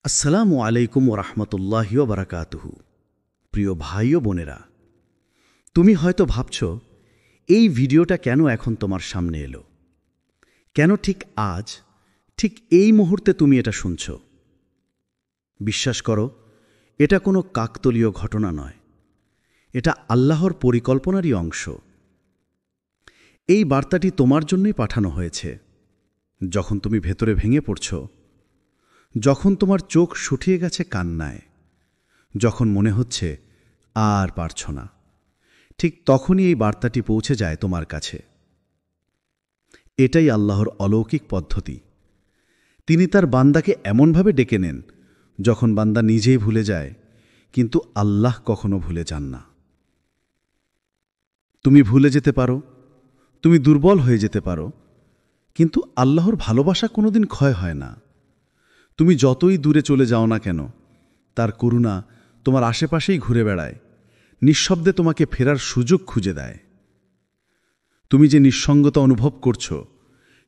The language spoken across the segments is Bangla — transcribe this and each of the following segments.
আসসালামু আলাইকুম ওরহমতুল্লাহি ওবরাকাতুহু। প্রিয় ভাই ও বোনেরা, তুমি হয়তো ভাবছ এই ভিডিওটা কেন এখন তোমার সামনে এলো, কেন ঠিক আজ, ঠিক এই মুহূর্তে তুমি এটা শুনছ। বিশ্বাস করো, এটা কোনো কাকতলীয় ঘটনা নয়, এটা আল্লাহর পরিকল্পনারই অংশ। এই বার্তাটি তোমার জন্যই পাঠানো হয়েছে। যখন তুমি ভেতরে ভেঙে পড়ছ, যখন তোমার চোখ শুকিয়ে গেছে কান্নায়, যখন মনে হচ্ছে আর পারছ না, ঠিক তখনই এই বার্তাটি পৌঁছে যায় তোমার কাছে। এটাই আল্লাহর অলৌকিক পদ্ধতি। তিনি তার বান্দাকে এমনভাবে ডেকে নেন যখন বান্দা নিজেই ভুলে যায়, কিন্তু আল্লাহ কখনো ভুলে যান না। তুমি ভুলে যেতে পারো, তুমি দুর্বল হয়ে যেতে পারো, কিন্তু আল্লাহর ভালোবাসা কোনোদিন ক্ষয় হয় না। তুমি যতই দূরে চলে যাও না কেন, তার করুণা তোমার আশেপাশেই ঘুরে বেড়ায়, নিঃশব্দে তোমাকে ফেরার সুযোগ খুঁজে দেয়। তুমি যে নিঃসঙ্গতা অনুভব করছো,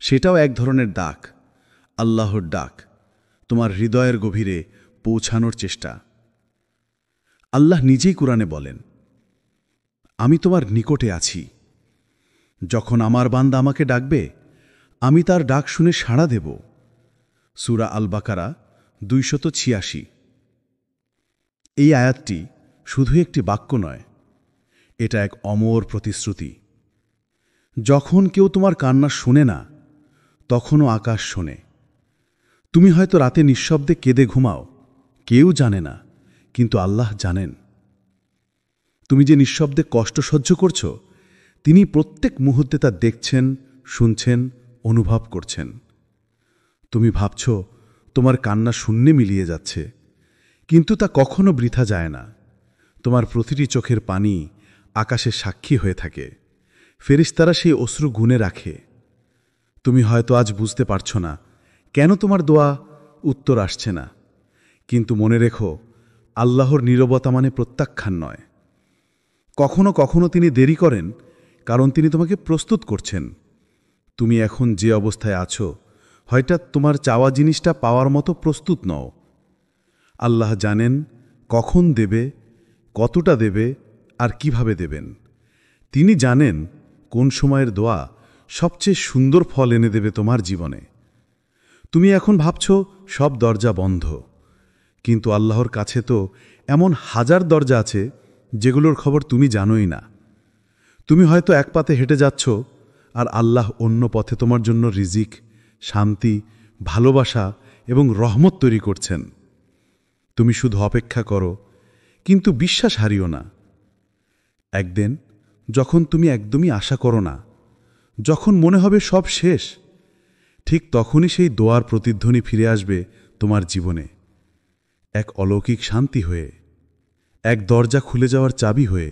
সেটাও এক ধরনের ডাক, আল্লাহর ডাক, তোমার হৃদয়ের গভীরে পৌঁছানোর চেষ্টা। আল্লাহ নিজেই কুরআনে বলেন, আমি তোমার নিকটে আছি। যখন আমার বান্দা আমাকে ডাকবে, আমি তার ডাক শুনে সাড়া দেব। সূরা আল বাকারা 286। এই আয়াতটি শুধু একটি বাক্য নয়, এটা এক অমর প্রতিশ্রুতি। যখন কেউ তোমার কান্না শোনে না, তখনও আকাশ শোনে। তুমি হয়তো রাতে নিঃশব্দে কেঁদে ঘুমাও, কেউ জানে না, কিন্তু আল্লাহ জানেন। তুমি যে নিঃশব্দে কষ্ট সহ্য করছ, তিনি প্রত্যেক মুহূর্তে তা দেখছেন, শুনছেন, অনুভব করছেন। তুমি ভাবছ তোমার কান্না শূন্যে মিলিয়ে যাচ্ছে, কিন্তু তা কখনো বৃথা যায় না। তোমার প্রতিটি চোখের পানি আকাশে সাক্ষী হয়ে থাকে, ফেরেশতারা সেই অশ্রু গুণে রাখে। তুমি হয়তো আজ বুঝতে পারছ না কেন তোমার দোয়া উত্তর আসছে না, কিন্তু মনে রেখো, আল্লাহর নীরবতা মানে প্রত্যাখ্যান নয়। কখনো কখনো তিনি দেরি করেন, কারণ তিনি তোমাকে প্রস্তুত করছেন। তুমি এখন যে অবস্থায় আছো, হয়তো তোমার চাওয়া জিনিসটা পাওয়ার মতো প্রস্তুত নও। আল্লাহ জানেন কখন দেবে, কতটা দেবে, আর কিভাবে দেবেন। তিনি জানেন কোন সময়ের দোয়া সবচেয়ে সুন্দর ফল এনে দেবে তোমার জীবনে। তুমি এখন ভাবছ সব দরজা বন্ধ, কিন্তু আল্লাহর কাছে তো এমন হাজার দরজা আছে যেগুলোর খবর তুমি জানোই না। তুমি হয়তো এক পাতে হেঁটে যাচ্ছ, আর আল্লাহ অন্য পথে তোমার জন্য রিজিক, শান্তি, ভালোবাসা এবং রহমত তৈরি করছেন। তুমি শুধু অপেক্ষা করো, কিন্তু বিশ্বাস হারিও না। একদিন যখন তুমি একদমই আশা করো না, যখন মনে হবে সব শেষ, ঠিক তখনই সেই দোয়ার প্রতিধ্বনি ফিরে আসবে তোমার জীবনে, এক অলৌকিক শান্তি হয়ে, এক দরজা খুলে যাওয়ার চাবি হয়ে।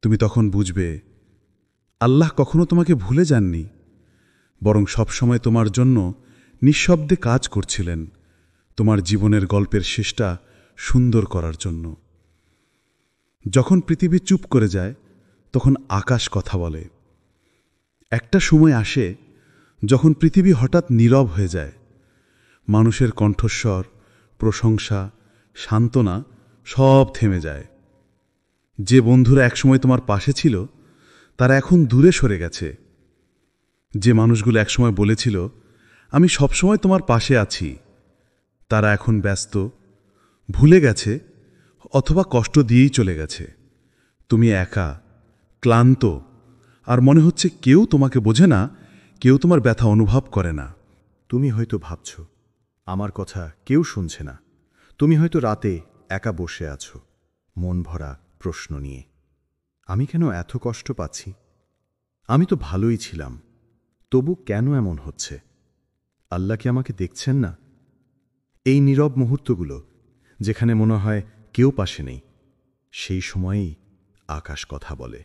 তুমি তখন বুঝবে আল্লাহ কখনো তোমাকে ভুলে যাননি, বরং সবসময় তোমার জন্য নিঃশব্দে কাজ করছিলেন, তোমার জীবনের গল্পের শেষটা সুন্দর করার জন্য। যখন পৃথিবী চুপ করে যায়, তখন আকাশ কথা বলে। একটা সময় আসে যখন পৃথিবী হঠাৎ নীরব হয়ে যায়। মানুষের কণ্ঠস্বর, প্রশংসা, সান্ত্বনা সব থেমে যায়। যে বন্ধুরা একসময় তোমার পাশে ছিল, তারা এখন দূরে সরে গেছে। যে মানুষগুলো একসময় বলেছিল আমি সবসময় তোমার পাশে আছি, তারা এখন ব্যস্ত, ভুলে গেছে, অথবা কষ্ট দিয়েই চলে গেছে। তুমি একা, ক্লান্ত, আর মনে হচ্ছে কেউ তোমাকে বোঝে না, কেউ তোমার ব্যথা অনুভব করে না। তুমি হয়তো ভাবছ আমার কথা কেউ শুনছে না। তুমি হয়তো রাতে একা বসে আছো, মন ভরা প্রশ্ন নিয়ে। আমি কেন এত কষ্ট পাচ্ছি? আমি তো ভালোই ছিলাম, তবু কেন এমন হচ্ছে? আল্লাহ কি আমাকে দেখছেন না? এই নীরব মুহূর্তগুলো, যেখানে মনে হয় কেউ পাশে নেই, সেই সময়েই আকাশ কথা বলে।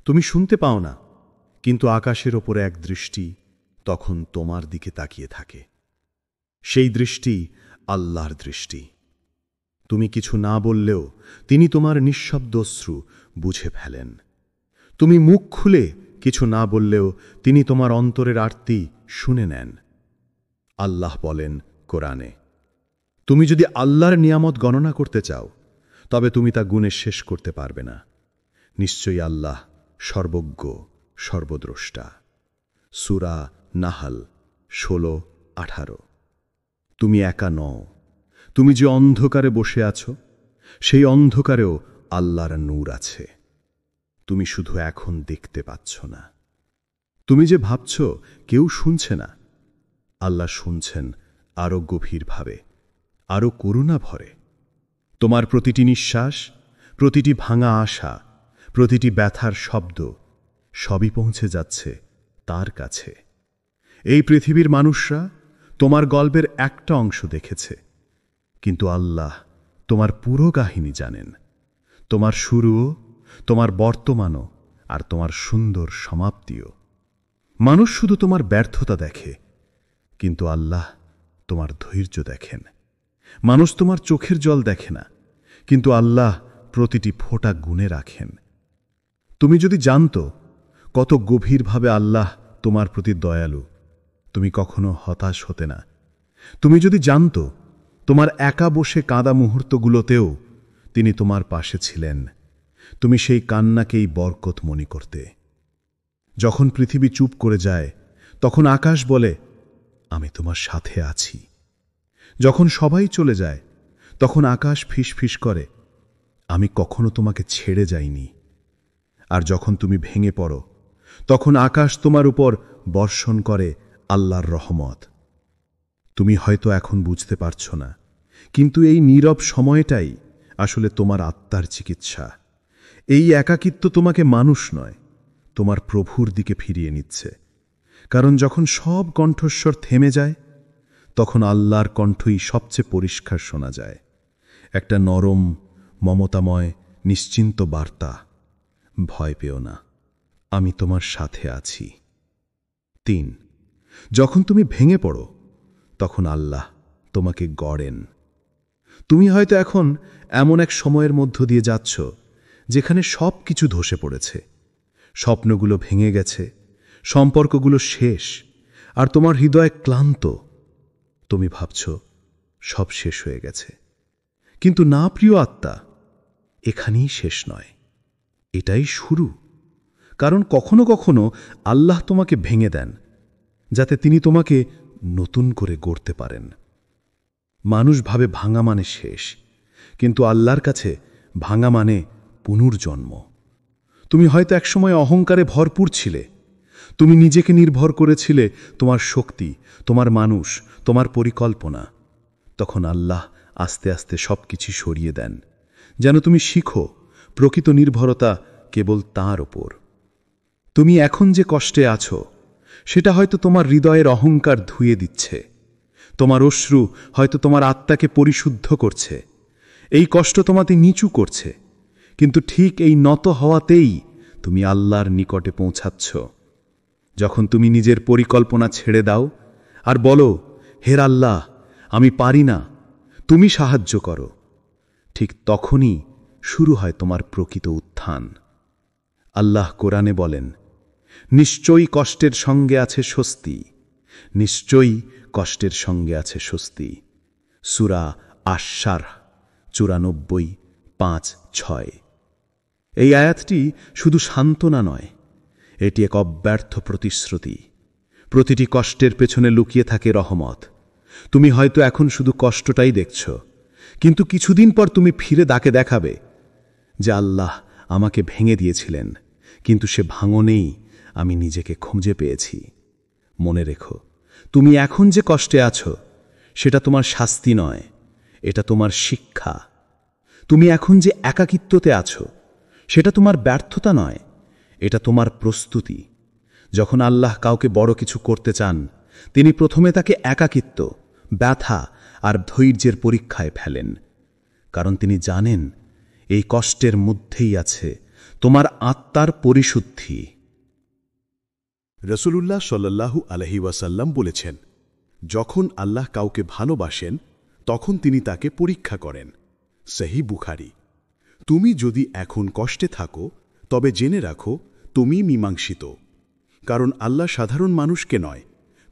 তুমি শুনতে পাও না, কিন্তু আকাশের ওপরে এক দৃষ্টি তখন তোমার দিকে তাকিয়ে থাকে। সেই দৃষ্টি আল্লাহর দৃষ্টি। তুমি কিছু না বললেও তিনি তোমার নিঃশব্দ অশ্রু বুঝে ফেলেন। তুমি মুখ খুলে কিছু না বললেও তিনি তোমার অন্তরের আর্তি শুনে নেন। আল্লাহ বলেন কোরআনে, তুমি যদি আল্লাহর নিয়ামত গণনা করতে চাও তবে তুমি তা গুণে শেষ করতে পারবে না। নিশ্চয়ই আল্লাহ সর্বজ্ঞ, সর্বদ্রষ্টা। সূরা নাহাল 16-18। তুমি একা নও। তুমি যে অন্ধকারে বসে আছো, সেই অন্ধকারেও আল্লাহর নূর আছে। তুমি শুধু এখন দেখতে পাচ্ছ না। তুমি যে ভাবছ কেউ শুনছে না, আল্লাহ শুনছেন আরও গভীরভাবে, আরও করুণা ভরে। তোমার প্রতিটি নিঃশ্বাস, প্রতিটি ভাঙা আশা, প্রতিটি ব্যথার শব্দ সবই পৌঁছে যাচ্ছে তার কাছে। এই পৃথিবীর মানুষরা তোমার গল্পের একটা অংশ দেখেছে, কিন্তু আল্লাহ তোমার পুরো কাহিনী জানেন। তোমার শুরুও, তোমার বর্তমানও, আর তোমার সুন্দর সমাপ্তিও। মানুষ শুধু তোমার ব্যর্থতা দেখে, কিন্তু আল্লাহ তোমার ধৈর্য দেখেন। মানুষ তোমার চোখের জল দেখে না, কিন্তু আল্লাহ প্রতিটি ফোঁটা গুণে রাখেন। তুমি যদি জানতো কত গভীরভাবে আল্লাহ তোমার প্রতি দয়ালু, তুমি কখনো হতাশ হতে না। তুমি যদি জানতো তোমার একা বসে কাঁদা মুহূর্তগুলোতেও তিনি তোমার পাশে ছিলেন, তুমি সেই কান্নাকেই বরকত মনে করতে। যখন পৃথিবী চুপ করে যায়, তখন আকাশ বলে, আমি তোমার সাথে আছি। যখন সবাই চলে যায়, তখন আকাশ ফিসফিস করে, আমি কখনো তোমাকে ছেড়ে যাইনি। আর যখন তুমি ভেঙে পড়ো, তখন আকাশ তোমার উপর বর্ষণ করে আল্লাহর রহমত। তুমি হয়তো এখন বুঝতে পারছ না, কিন্তু এই নীরব সময়টাই আসলে তোমার আত্মার চিকিৎসা। এই একাকিত্ব তোমাকে মানুষ নয়, তোমার প্রভুর দিকে ফিরিয়ে নিচ্ছে। কারণ যখন সব কণ্ঠস্বর থেমে যায়, তখন আল্লাহর কণ্ঠই সবচেয়ে পরিষ্কার শোনা যায়। একটা নরম, মমতাময়, নিশ্চিন্ত বার্তা, ভয় পেও না, আমি তোমার সাথে আছি। 3, যখন তুমি ভেঙে পড়ো, তখন আল্লাহ তোমাকে গড়েন। তুমি হয়তো এখন এমন এক সময়ের মধ্য দিয়ে যাচ্ছ যেখানে সব কিছু ধসে পড়েছে। স্বপ্নগুলো ভেঙে গেছে, সম্পর্কগুলো শেষ, আর তোমার হৃদয় ক্লান্ত। তুমি ভাবছ সব শেষ হয়ে গেছে। কিন্তু না প্রিয় আত্মা, এখানেই শেষ নয়, এটাই শুরু। কারণ কখনো কখনো আল্লাহ তোমাকে ভেঙে দেন, যাতে তিনি তোমাকে নতুন করে গড়তে পারেন। মানুষ ভাবে ভাঙা মানে শেষ, কিন্তু আল্লাহর কাছে ভাঙা মানে পুনর্জন্ম। তুমি হয়তো একসময় অহংকারে ভরপুর ছিলে। তুমি নিজেকে নির্ভর করেছিলে তোমার শক্তি, তোমার মানুষ, তোমার পরিকল্পনা। তখন আল্লাহ আস্তে আস্তে সবকিছু সরিয়ে দেন, যেন তুমি শিখো প্রকৃত নির্ভরতা কেবল তাঁর ওপর। তুমি এখন যে কষ্টে আছো, সেটা হয়তো তোমার হৃদয়ের অহংকার ধুয়ে দিচ্ছে। তোমার অশ্রু হয়তো তোমার আত্মাকে পরিশুদ্ধ করছে। এই কষ্ট তোমাকে নিচু করছে, কিন্তু ঠিক এই নত হওয়াতেই তুমি আল্লাহর নিকটে পৌঁছাচ্ছ। যখন তুমি নিজের পরিকল্পনা ছেড়ে দাও আর বলো, হে আল্লাহ, আমি পারি না, তুমি সাহায্য করো, ঠিক তখনই শুরু হয় তোমার প্রকৃত উত্থান। আল্লাহ কোরআনে বলেন, নিশ্চয়ই কষ্টের সঙ্গে আছে স্বস্তি, নিশ্চয়ই কষ্টের সঙ্গে আছে স্বস্তি। সূরা আশ-শারহ 94:5-6। এই আয়াতটি শুধু সান্ত্বনা নয়, এটি এক অব্যর্থ প্রতিশ্রুতি। প্রতিটি কষ্টের পেছনে লুকিয়ে থাকে রহমত। তুমি হয়তো এখন শুধু কষ্টটাই দেখছ, কিন্তু কিছুদিন পর তুমি ফিরে তাকে দেখাবে যে আল্লাহ আমাকে ভেঙে দিয়েছিলেন, কিন্তু সে ভাঙনেই আমি নিজেকে খুঁজে পেয়েছি। মনে রেখো, তুমি এখন যে কষ্টে আছো, সেটা তোমার শাস্তি নয়, এটা তোমার শিক্ষা। তুমি এখন যে একাকিত্বতে আছো, সেটা তোমার ব্যর্থতা নয়, এটা তোমার প্রস্তুতি। যখন আল্লাহ কাউকে বড় কিছু করতে চান, তিনি প্রথমে তাকে একাকিত্ব, ব্যথা আর ধৈর্যের পরীক্ষায় ফেলেন। কারণ তিনি জানেন এই কষ্টের মধ্যেই আছে তোমার আত্মার পরিশুদ্ধি। রাসূলুল্লাহ সাল্লাল্লাহু আলাইহি ওয়াসাল্লাম বলেছেন, যখন আল্লাহ কাউকে ভালোবাসেন, তখন তিনি তাকে পরীক্ষা করেন। সহিহ বুখারী। তুমি যদি এখন কষ্টে থাকো, তবে জেনে রাখো তুমি মীমাংসিত। কারণ আল্লাহ সাধারণ মানুষকে নয়,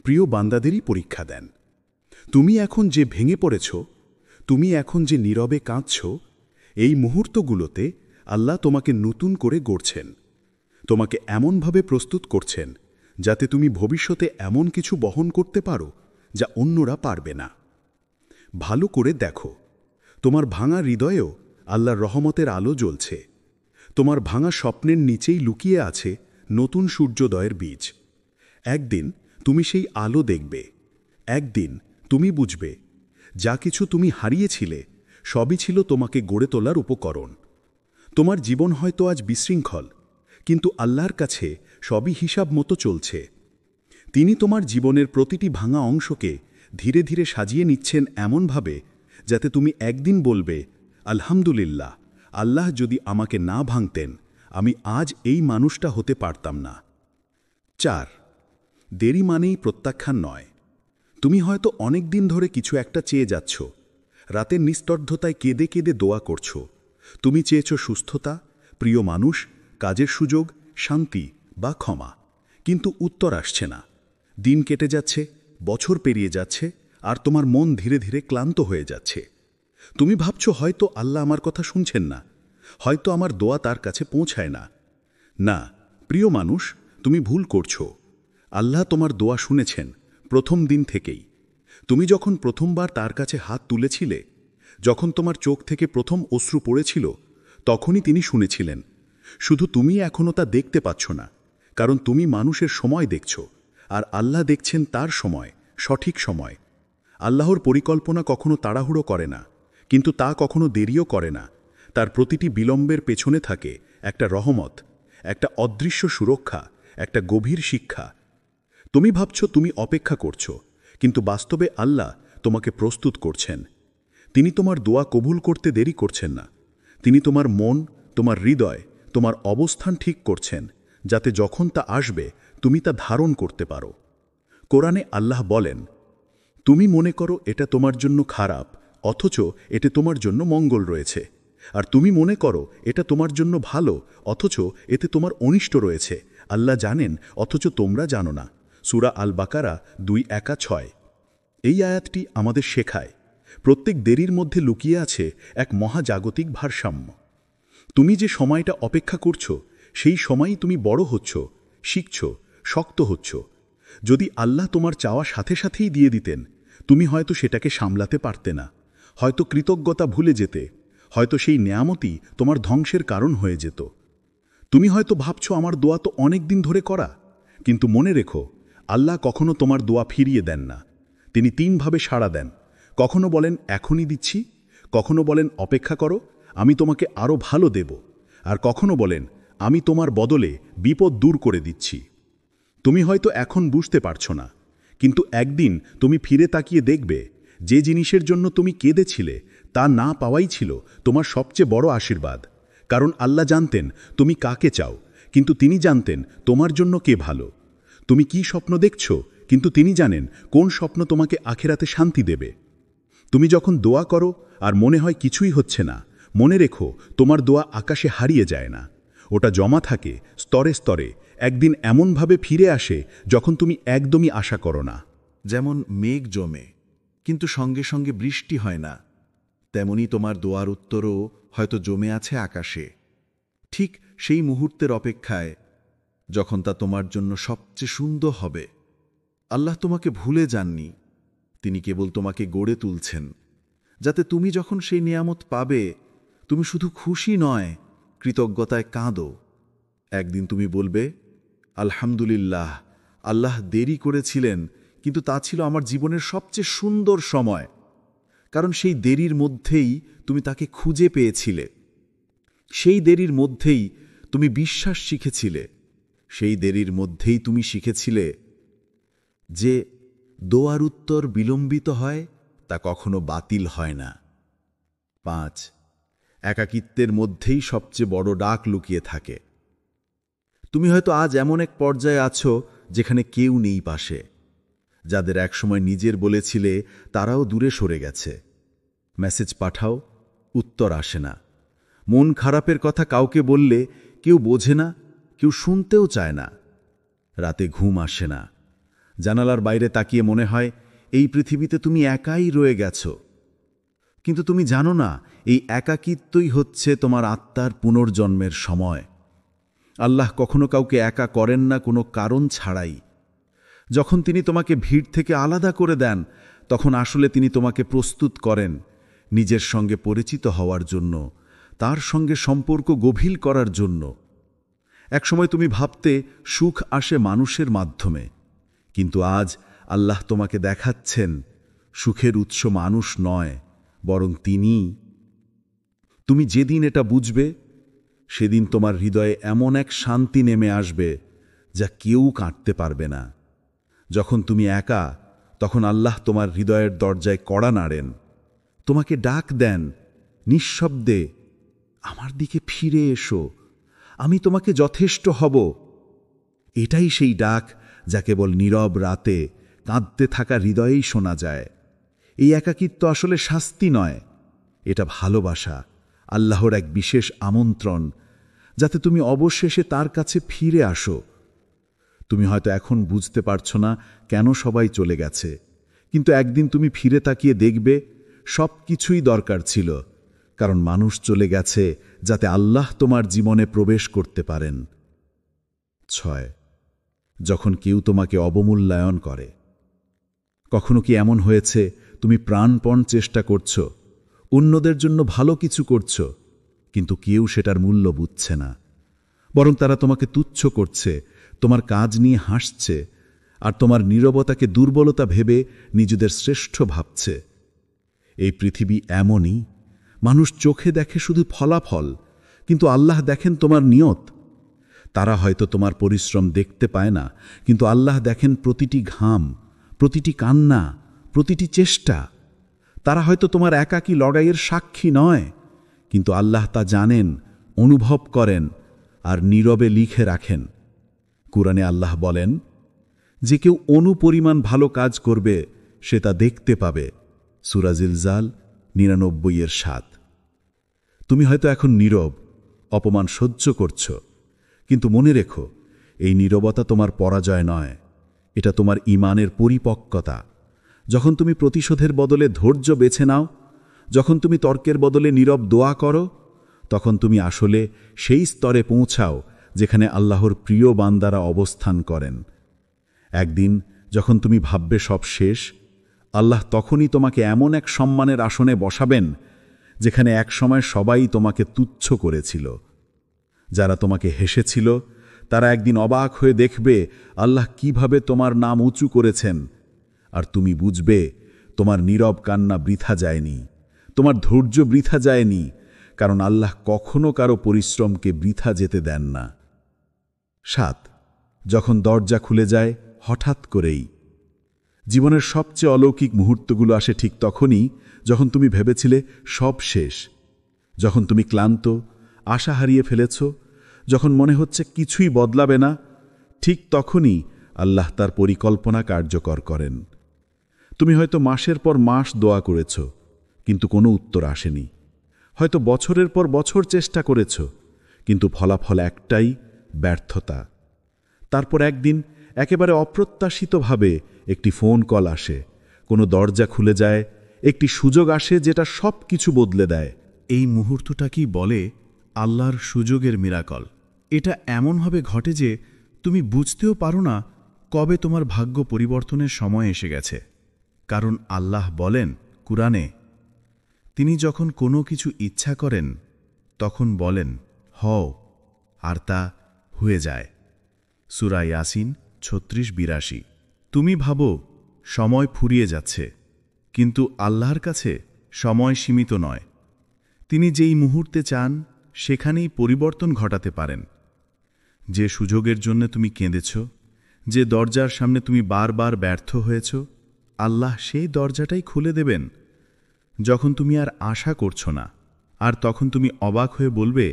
প্রিয় বান্দাদেরই পরীক্ষা দেন। তুমি এখন যে ভেঙে পড়েছ, তুমি এখন যে নীরবে কাঁদছ, এই মুহূর্তগুলোতে আল্লাহ তোমাকে নতুন করে গড়ছেন। তোমাকে এমনভাবে প্রস্তুত করছেন যাতে তুমি ভবিষ্যতে এমন কিছু বহন করতে পারো যা অন্যরা পারবে না। ভালো করে দেখো, তোমার ভাঙা হৃদয়েও আল্লাহর রহমতের আলো জ্বলছে। তোমার ভাঙা স্বপ্নের নিচেই লুকিয়ে আছে নতুন সূর্যোদয়ের বীজ। একদিন তুমি সেই আলো দেখবে। একদিন তুমি বুঝবে যা কিছু তুমি হারিয়েছিলে সবই ছিল তোমাকে গড়ে তোলার উপকরণ। তোমার জীবন হয়তো আজ বিশৃঙ্খল, কিন্তু আল্লাহর কাছে সবই হিসাব মতো চলছে। তিনি তোমার জীবনের প্রতিটি ভাঙা অংশকে ধীরে ধীরে সাজিয়ে নিচ্ছেন এমনভাবে যাতে তুমি একদিন বলবে, আলহামদুলিল্লাহ, আল্লাহ যদি আমাকে না ভাঙতেন আমি আজ এই মানুষটা হতে পারতাম না। 4. দেরি মানেই প্রত্যাখ্যান নয়। তুমি হয়তো অনেক দিন ধরে কিছু একটা চেয়ে যাচ্ছ। রাতের নিস্তব্ধতায় কেঁদে কেঁদে দোয়া করছ। তুমি চেয়েছ সুস্থতা, প্রিয় মানুষ, কাজের সুযোগ, শান্তি বা ক্ষমা। কিন্তু উত্তর আসছে না। দিন কেটে যাচ্ছে, বছর পেরিয়ে যাচ্ছে, আর তোমার মন ধীরে ধীরে ক্লান্ত হয়ে যাচ্ছে। তুমি ভাবছ হয়তো আল্লাহ আমার কথা শুনছেন না, হয়তো আমার দোয়া তার কাছে পৌঁছায় না। না, প্রিয় মানুষ, তুমি ভুল করছো। আল্লাহ তোমার দোয়া শুনেছেন প্রথম দিন থেকেই। তুমি যখন প্রথমবার তার কাছে হাত তুলেছিলে, যখন তোমার চোখ থেকে প্রথম অশ্রু পড়েছিল, তখনই তিনি শুনেছিলেন। শুধু তুমি এখনও তা দেখতে পাচ্ছ না, কারণ তুমি মানুষের সময় দেখছ, আর আল্লাহ দেখছেন তার সময়, সঠিক সময়। আল্লাহর পরিকল্পনা কখনো তাড়াহুড়ো করে না, কিন্তু তা কখনো দেরিও করে না। তার প্রতিটি বিলম্বের পেছনে থাকে একটা রহমত, একটা অদৃশ্য সুরক্ষা, একটা গভীর শিক্ষা। তুমি ভাবছ তুমি অপেক্ষা করছ, কিন্তু বাস্তবে আল্লাহ তোমাকে প্রস্তুত করছেন। তিনি তোমার দোয়া কবুল করতে দেরি করছেন না। তিনি তোমার মন, তোমার হৃদয়, তোমার অবস্থান ঠিক করছেন, যাতে যখন তা আসবে তুমি তা ধারণ করতে পারো। কোরআনে আল্লাহ বলেন, তুমি মনে করো এটা তোমার জন্য খারাপ, অথচ এতে তোমার জন্য মঙ্গল রয়েছে। আর তুমি মনে করো এটা তোমার জন্য ভালো, অথচ এতে তোমার অনিষ্ট রয়েছে। আল্লাহ জানেন, অথচ তোমরা জানো না। সূরা আল বাকারা 2:1-6। এই আয়াতটি আমাদের শেখায় প্রত্যেক দেরির মধ্যে লুকিয়ে আছে এক মহাজাগতিক ভারসাম্য। তুমি যে সময়টা অপেক্ষা করছো, সেই সময়ই তুমি বড় হচ্ছ, শিখছ, শক্ত হচ্ছ। যদি আল্লাহ তোমার চাওয়া সাথে সাথেই দিয়ে দিতেন, তুমি হয়তো সেটাকে সামলাতে পারতে না, হয়তো কৃতজ্ঞতা ভুলে যেতে, হয়তো সেই নেয়ামতই তোমার ধ্বংসের কারণ হয়ে যেত। তুমি হয়তো ভাবছো আমার দোয়া তো অনেক দিন ধরে করা, কিন্তু মনে রেখো, আল্লাহ কখনো তোমার দোয়া ফিরিয়ে দেন না। তিনি 3 ভাবে সাড়া দেন। কখনো বলেন এখনই দিচ্ছি, কখনো বলেন অপেক্ষা করো, আমি তোমাকে আরও ভালো দেব, আর কখনো বলেন আমি তোমার বদলে বিপদ দূর করে দিচ্ছি। তুমি হয়তো এখন বুঝতে পারছো না, কিন্তু একদিন তুমি ফিরে তাকিয়ে দেখবে যে জিনিসের জন্য তুমি কেঁদেছিলে তা না পাওয়াই ছিল তোমার সবচেয়ে বড় আশীর্বাদ। কারণ আল্লাহ জানতেন তুমি কাকে চাও, কিন্তু তিনি জানতেন তোমার জন্য কে ভালো। তুমি কি স্বপ্ন দেখছো, কিন্তু তিনি জানেন কোন স্বপ্ন তোমাকে আখিরাতে শান্তি দেবে। তুমি যখন দোয়া করো আর মনে হয় কিছুই হচ্ছে না, মনে রেখো তোমার দোয়া আকাশে হারিয়ে যায় না। ওটা জমা থাকে স্তরে স্তরে, একদিন এমনভাবে ফিরে আসে যখন তুমি একদমই আশা করো না। যেমন মেঘ জমে, কিন্তু সঙ্গে সঙ্গে বৃষ্টি হয় না, তেমনি তোমার দোয়ার উত্তরও হয়তো জমে আছে আকাশে, ঠিক সেই মুহূর্তের অপেক্ষায় যখন তা তোমার জন্য সবচেয়ে সুন্দর হবে। আল্লাহ তোমাকে ভুলে যাননি, তিনি কেবল তোমাকে গড়ে তুলছেন, যাতে তুমি যখন সেই নিয়ামত পাবে, তুমি শুধু খুশি নয়, কৃতজ্ঞতায় কাঁদো। একদিন তুমি বলবে, আলহামদুলিল্লাহ, আল্লাহ দেরি করেছিলেন, কিন্তু তা ছিল আমার জীবনের সবচেয়ে সুন্দর সময়। কারণ সেই দেরির মধ্যেই তুমি তাকে খুঁজে পেয়েছিলে, সেই দেরির মধ্যেই তুমি বিশ্বাস শিখেছিলে, সেই দেরির মধ্যেই তুমি শিখেছিলে যে দোয়ার উত্তর বিলম্বিত হয় তা কখনো বাতিল হয় না। 5. একাকিত্বের মধ্যেই সবচেয়ে বড় ডাক লুকিয়ে থাকে। তুমি হয়তো আজ এমন এক পর্যায়ে আছো যেখানে কেউ নেই পাশে। যাদের একসময় নিজের বলেছিলে তারাও দূরে সরে গেছে। মেসেজ পাঠাও, উত্তর আসে না। মন খারাপের কথা কাউকে বললে কেউ বোঝে না, কেউ শুনতেও চায় না। রাতে ঘুম আসে না। জানালার বাইরে তাকিয়ে মনে হয় এই পৃথিবীতে তুমি একাই রয়ে গেছো। কিন্তু তুমি জানো না এই একাকিত্বই হচ্ছে তোমার আত্মার পুনর্জন্মের সময়। আল্লাহ কখনো কাউকে একা করেন না কোনো কারণ ছাড়াই। যখন তিনি তোমাকে ভিড় থেকে আলাদা করে দেন, তখন আসলে তিনি তোমাকে প্রস্তুত করেন নিজের সঙ্গে পরিচিত হওয়ার জন্য, তার সঙ্গে সম্পর্ক গভীর করার জন্য। একসময় তুমি ভাবতে সুখ আসে মানুষের মাধ্যমে, কিন্তু আজ আল্লাহ তোমাকে দেখাচ্ছেন সুখের উৎস মানুষ নয়, বরং তিনি। তুমি যেদিন এটা বুঝবে, সেদিন তোমার হৃদয়ে এমন এক শান্তি নেমে আসবে যা কেউ কাটতে পারবে না। যখন তুমি একা, তখন আল্লাহ তোমার হৃদয়ের দরজায় কড়া নাড়েন, তোমাকে ডাক দেন নিঃশব্দে, আমার দিকে ফিরে এসো, আমি তোমাকে যথেষ্ট হব। এটাই সেই ডাক যা কেবল নীরব রাতে কাঁদতে থাকা হৃদয়েই শোনা যায়। এই একাকিত্ব আসলে শাস্তি নয়, এটা ভালোবাসা, আল্লাহর এক বিশেষ আমন্ত্রণ, যাতে তুমি অবশেষে তার কাছে ফিরে আসো। তুমি হয়তো এখন বুঝতে পারছো না কেন সবাই চলে গেছে, কিন্তু একদিন তুমি ফিরে তাকিয়ে দেখবে সব কিছুই দরকার ছিল, কারণ মানুষ চলে গেছে যাতে আল্লাহ তোমার জীবনে প্রবেশ করতে পারেন। 6. যখন কেউ তোমাকে অবমূল্যায়ন করে। কখনো কি এমন হয়েছে তুমি প্রাণপণ চেষ্টা করছো, অন্যদের জন্য ভালো কিছু করছো, কিন্তু কেউ সেটার মূল্য বুঝছে না, বরং তারা তোমাকে তুচ্ছ করছে, তোমার কাজ নিয়ে হাসছে, আর তোমার নীরবতাকে দুর্বলতা ভেবে নিজেদের শ্রেষ্ঠ ভাবছে? এই পৃথিবী এমনই, মানুষ চোখে দেখে শুধু ফলাফল, কিন্তু আল্লাহ দেখেন তোমার নিয়ত। তারা হয়তো তোমার পরিশ্রম দেখতে পায় না, কিন্তু আল্লাহ দেখেন প্রতিটি ঘাম, প্রতিটি কান্না, প্রতিটি চেষ্টা। তারা হয়তো তোমার একাকী লড়াইয়ের সাক্ষী নয়, কিন্তু আল্লাহ তা জানেন, অনুভব করেন আর নীরবে লিখে রাখেন। কুরআনে আল্লাহ বলেন, যে কেউ অনুপরিমাণ ভালো কাজ করবে সে তা দেখতে পাবে। সূরা জিলজাল 99-7। তুমি হয়তো এখন নীরব, অপমান সহ্য করছ, কিন্তু মনে রেখো, এই নীরবতা তোমার পরাজয় নয়, এটা তোমার ঈমানের পরিপক্কতা। যখন তুমি প্রতিশোধের বদলে ধৈর্য বেছে নাও, যখন তুমি তর্কের বদলে নীরব দোয়া করো, তখন তুমি আসলে সেই স্তরে পৌঁছাও যেখানে আল্লাহর প্রিয় বান্দারা অবস্থান করেন। একদিন যখন তুমি ভাববে সব শেষ, আল্লাহ তখনই তোমাকে এমন এক সম্মানের আসনে বসাবেন যেখানে একসময় সবাই তোমাকে তুচ্ছ করেছিল। যারা তোমাকে হেসেছিল তারা একদিন অবাক হয়ে দেখবে আল্লাহ কিভাবে তোমার নাম উঁচু করেছেন, আর তুমি বুঝবে তোমার নীরব কান্না বৃথা যায়নি, তোমার ধৈর্য বৃথা যায়নি, কারণ আল্লাহ কখনো কারো পরিশ্রমকে বৃথা যেতে দেন না। 7. যখন দরজা খুলে যায় হঠাৎ করেই। জীবনের সবচেয়ে অলৌকিক মুহূর্তগুলো আসে ঠিক তখনই যখন তুমি ভেবেছিলে সব শেষ, যখন তুমি ক্লান্ত, আশা হারিয়ে ফেলেছ, যখন মনে হচ্ছে কিছুই বদলাবে না, ঠিক তখনই আল্লাহ তার পরিকল্পনা কার্যকর করেন। তুমি হয়তো মাসের পর মাস দোয়া করেছ, কিন্তু কোনো উত্তর আসেনি। হয়তো বছরের পর বছর চেষ্টা করেছ, কিন্তু ফলাফল একটাই, ব্যর্থতা। তারপর একদিন একেবারে অপ্রত্যাশিতভাবে একটি ফোন কল আসে, কোনো দরজা খুলে যায়, একটি সুযোগ আসে যেটা সব কিছু বদলে দেয়। এই মুহূর্তটাকেই বলে আল্লাহর সুযোগের মিরাকল। এটা এমনভাবে ঘটে যে তুমি বুঝতেও পারো না কবে তোমার ভাগ্য পরিবর্তনের সময় এসে গেছে। কারণ আল্লাহ বলেন কুরআনে, তিনি যখন কোনো কিছু ইচ্ছা করেন তখন বলেন হও, আর তা হয়ে যায়। সূরা ইয়াসিন 36-82। তুমি ভাবো সময় ফুরিয়ে যাচ্ছে, কিন্তু আল্লাহর কাছে সময় সীমিত নয়। তিনি যেই মুহূর্তে চান সেখানেই পরিবর্তন ঘটাতে পারেন। যে সুযোগের জন্য তুমি কেঁদেছ, যে দরজার সামনে তুমি বারবার ব্যর্থ হয়েছ, আল্লাহ সেই দরজাটাই খুলে দেবেন যখন তুমি আর আশা করছো না। আর তখন তুমি অবাক হয়ে বলবে,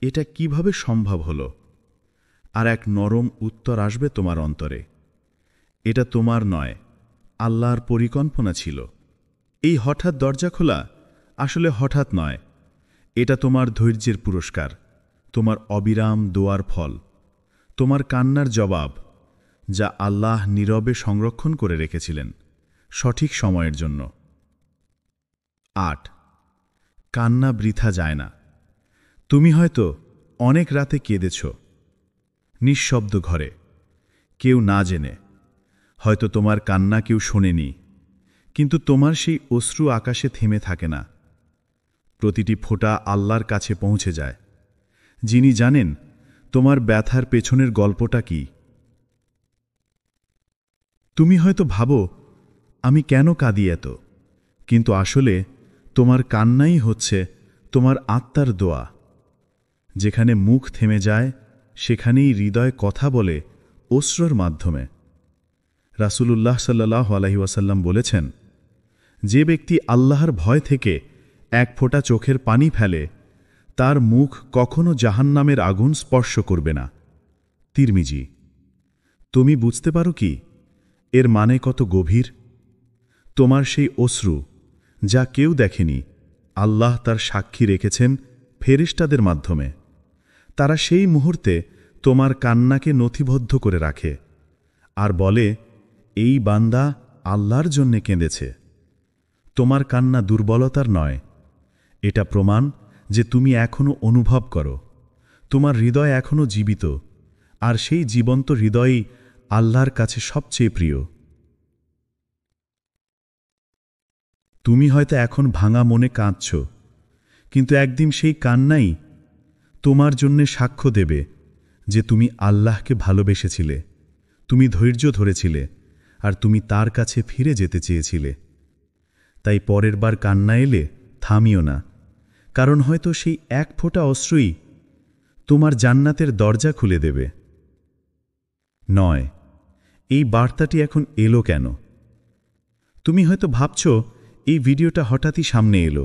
এটা কিভাবে সম্ভব হলো? আর এক নরম উত্তর আসবে তোমার অন্তরে, এটা তোমার নয়, আল্লাহর পরিকল্পনা ছিল। এই হঠাৎ দরজা খোলা আসলে হঠাৎ নয়, এটা তোমার ধৈর্যের পুরস্কার, তোমার অবিরাম দোয়ার ফল, তোমার কান্নার জবাব, যা আল্লাহ নীরবে সংরক্ষণ করে রেখেছিলেন সঠিক সময়ের জন্য। 8 কান্না বৃথা যায় না। তুমি হয়তো অনেক রাতে কেঁদেছ, নিঃশব্দ ঘরে, কেউ না জেনে। হয়তো তোমার কান্না কেউ শোনেনি, কিন্তু তোমার সেই অশ্রু আকাশে থেমে থাকে না। প্রতিটি ফোঁটা আল্লাহর কাছে পৌঁছে যায়, যিনি জানেন তোমার ব্যথার পেছনের গল্পটা কি। তুমি হয়তো ভাবো, আমি কেন কাঁদি এত, কিন্তু আসলে তোমার কান্নাই হচ্ছে তোমার আত্মার দোয়া। যেখানে মুখ থেমে যায়, সেখানেই হৃদয় কথা বলে অশ্রুর মাধ্যমে। রাসূলুল্লাহ সাল্লাল্লাহু আলাইহি ওয়াসাল্লাম বলেছেন, যে ব্যক্তি আল্লাহর ভয় থেকে এক ফোঁটা চোখের পানি ফেলে, তার মুখ কখনো জাহান্নামের আগুন স্পর্শ করবে না। তিরমিজি। তুমি বুঝতে পারো কি এর মানে কত গভীর? তোমার সেই অশ্রু, যা কেউ দেখেনি, আল্লাহ তার সাক্ষী রেখেছেন ফেরেশতাদের মাধ্যমে। তারা সেই মুহূর্তে তোমার কান্নাকে নথিবদ্ধ করে রাখে আর বলে, এই বান্দা আল্লাহর জন্যে কেঁদেছে। তোমার কান্না দুর্বলতার নয়, এটা প্রমাণ যে তুমি এখনো অনুভব করো, তোমার হৃদয় এখনো জীবিত, আর সেই জীবন্ত হৃদয়ই আল্লাহর কাছে সবচেয়ে প্রিয়। তুমি হয়তো এখন ভাঙা মনে কাঁদছ, কিন্তু একদিন সেই কান্নাই তোমার জন্যে সাক্ষ্য দেবে যে তুমি আল্লাহকে ভালোবেসেছিলে, তুমি ধৈর্য ধরেছিলে, আর তুমি তার কাছে ফিরে যেতে চেয়েছিলে। তাই পরের বার কান্না এলে থামিও না, কারণ হয়তো সেই এক ফোঁটা অশ্রুই তোমার জান্নাতের দরজা খুলে দেবে। নয়, এই বার্তাটি এখন এলো কেন? তুমি হয়তো ভাবছ এই ভিডিওটা হঠাৎই সামনে এলো,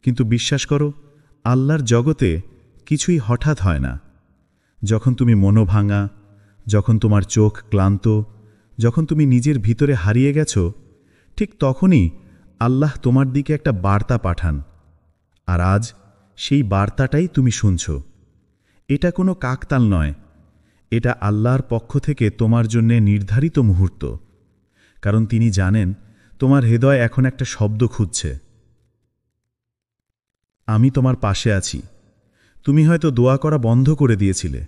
কিন্তু বিশ্বাস করো, আল্লাহর জগতে কিছুই হঠাৎ হয় না। যখন তুমি মনোভাঙা, যখন তোমার চোখ ক্লান্ত, যখন তুমি নিজের ভিতরে হারিয়ে গেছ, ঠিক তখনই আল্লাহ তোমার দিকে একটা বার্তা পাঠান। আর আজ সেই বার্তাটাই তুমি শুনছ। এটা কোনো কাকতাল নয়, এটা আল্লাহর পক্ষ থেকে তোমার জন্যে নির্ধারিত মুহূর্ত। কারণ তিনি জানেন তোমার হৃদয় এখন একটা শব্দ খুঁজছে। আমি তোমার পাশে আছি। তুমি হয়তো দোয়া করা বন্ধ করে দিয়েছিলে,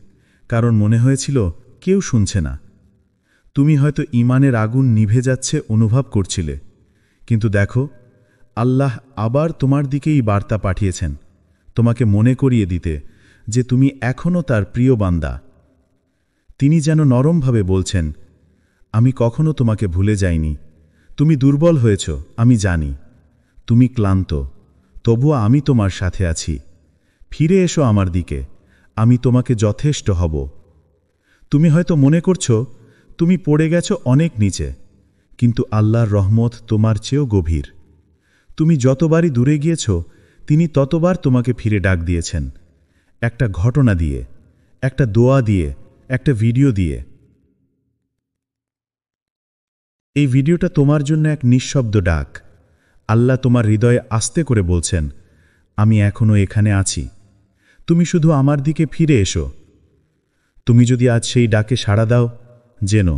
কারণ মনে হয়েছিল কেউ শুনছে না। তুমি হয়তো ঈমানের আগুন নিভে যাচ্ছে অনুভব করছিলে, কিন্তু দেখো, আল্লাহ আবার তোমার দিকেই বার্তা পাঠিয়েছেন, তোমাকে মনে করিয়ে দিতে যে তুমি এখনও তার প্রিয় বান্দা। তিনি যেন নরমভাবে বলছেন, আমি কখনো তোমাকে ভুলে যাইনি। তুমি দুর্বল হয়েছ, আমি জানি। তুমি ক্লান্ত, তবুও আমি তোমার সাথে আছি। ফিরে এসো আমার দিকে, আমি তোমাকে যথেষ্ট হব। তুমি হয়তো মনে করছো তুমি পড়ে গেছো অনেক নিচে, কিন্তু আল্লাহর রহমত তোমার চেয়েও গভীর। তুমি যতবারই দূরে গিয়েছ, তিনি ততবার তোমাকে ফিরে ডাক দিয়েছেন, একটা ঘটনা দিয়ে, একটা দোয়া দিয়ে, একটা ভিডিও দিয়ে। এই ভিডিওটা তোমার জন্য এক নিঃশব্দ ডাক। আল্লাহ তোমার হৃদয়ে আস্তে করে বলছেন, আমি এখনো এখানে আছি, তুমি শুধু আমার দিকে ফিরে এসো। তুমি যদি আজ সেই ডাকে সাড়া দাও, জেনো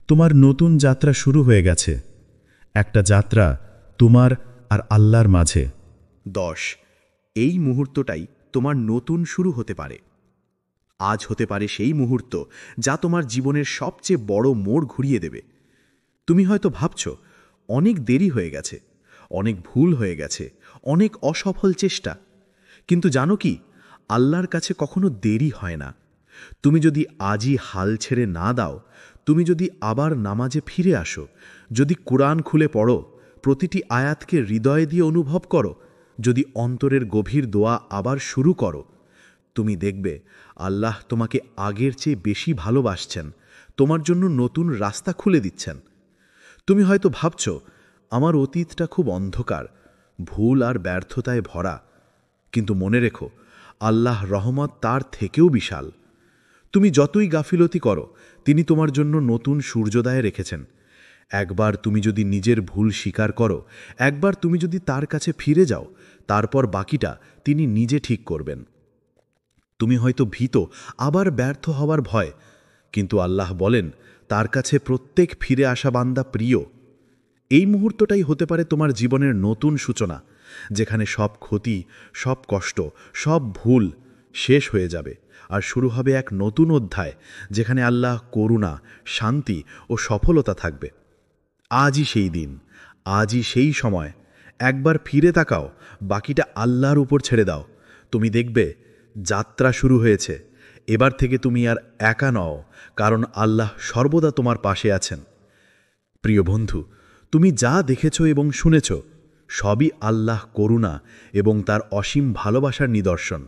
তোমার নতুন যাত্রা শুরু হয়ে গেছে, একটা যাত্রা তোমার আর আল্লাহর মাঝে। 10 এই মুহূর্তটাই তোমার নতুন শুরু হতে পারে। আজ হতে পারে সেই মুহূর্ত যা তোমার জীবনের সবচেয়ে বড় মোড় ঘুরিয়ে দেবে। তুমি হয়তো ভাবছ অনেক দেরি হয়ে গেছে, অনেক ভুল হয়ে গেছে, অনেক অসফল চেষ্টা। কিন্তু জানো কি, আল্লাহর কাছে কখনো দেরি হয় না। তুমি যদি আজই হাল ছেড়ে না দাও, তুমি যদি আবার নামাজে ফিরে আসো, যদি কুরআন খুলে পড়ো, প্রতিটি আয়াতকে হৃদয় দিয়ে অনুভব করো, যদি অন্তরের গভীর দোয়া আবার শুরু করো, তুমি দেখবে আল্লাহ তোমাকে আগের চেয়ে বেশি ভালোবাসছেন, তোমার জন্য নতুন রাস্তা খুলে দিচ্ছেন। তুমি হয়তো ভাবছ আমার অতীতটা খুব অন্ধকার, ভুল আর ব্যর্থতায় ভরা, কিন্তু মনে রেখো, আল্লাহ রহমত তার থেকেও বিশাল। তুমি যতই গাফিলতি করো, তিনি তোমার জন্য নতুন সূর্যোদয় রেখেছেন। একবার তুমি যদি নিজের ভুল স্বীকার করো, একবার তুমি যদি তার কাছে ফিরে যাও, তারপর বাকিটা তিনি নিজে ঠিক করবেন। তুমি হয়তো ভীত আবার ব্যর্থ হওয়ার ভয়, কিন্তু আল্লাহ বলেন তার কাছে প্রত্যেক ফিরে আসা বান্দা প্রিয়। এই মুহূর্তটাই হতে পারে তোমার জীবনের নতুন সূচনা, যেখানে সব ক্ষতি, সব কষ্ট, সব ভুল শেষ হয়ে যাবে আর শুরু হবে এক নতুন অধ্যায়, যেখানে আল্লাহ করুণা, শান্তি ও সফলতা থাকবে। আজই সেই দিন, আজই সেই সময়। একবার ফিরে তাকাও, বাকিটা আল্লাহর উপর ছেড়ে দাও। তুমি দেখবে যাত্রা শুরু হয়েছে। এবার থেকে তুমি আর একা নও, কারণ আল্লাহ সর্বদা তোমার পাশে আছেন। প্রিয় বন্ধু, তুমি যা দেখেছ এবং শুনেছ সবই আল্লাহ করুণা এবং তার অসীম ভালোবাসার নিদর্শন।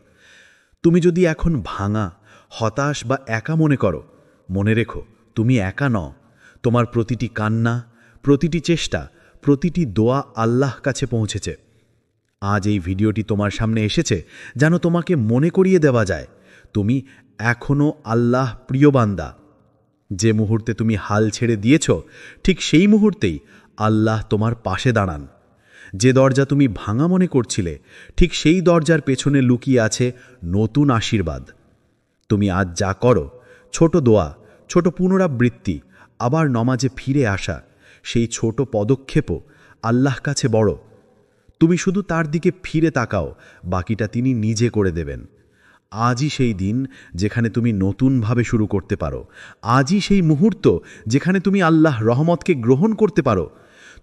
তুমি যদি এখন ভাঙা, হতাশ বা একা মনে করো, মনে রেখো তুমি একা নও। তোমার প্রতিটি কান্না, প্রতিটি চেষ্টা, প্রতিটি দোয়া আল্লাহ কাছে পৌঁছেছে। আজ এই ভিডিওটি তোমার সামনে এসেছে যেন তোমাকে মনে করিয়ে দেওয়া যায় তুমি এখনও আল্লাহ প্রিয় বান্দা। যে মুহূর্তে তুমি হাল ছেড়ে দিয়েছ, ঠিক সেই মুহূর্তেই আল্লাহ তোমার পাশে দাঁড়ান। যে দরজা তুমি ভাঙা মনে করছিলে, ঠিক সেই দরজার পেছনে লুকিয়ে আছে নতুন আশীর্বাদ। তুমি আজ যা করো, ছোট দোয়া, ছোট পুনরাবৃত্তি, আবার নমাজে ফিরে আসা, সেই ছোট পদক্ষেপও আল্লাহ কাছে বড়। তুমি শুধু তার দিকে ফিরে তাকাও, বাকিটা তিনি নিজে করে দেবেন। আজই সেই দিন যেখানে তুমি নতুনভাবে শুরু করতে পারো। আজই সেই মুহূর্ত যেখানে তুমি আল্লাহ রহমতকে গ্রহণ করতে পারো।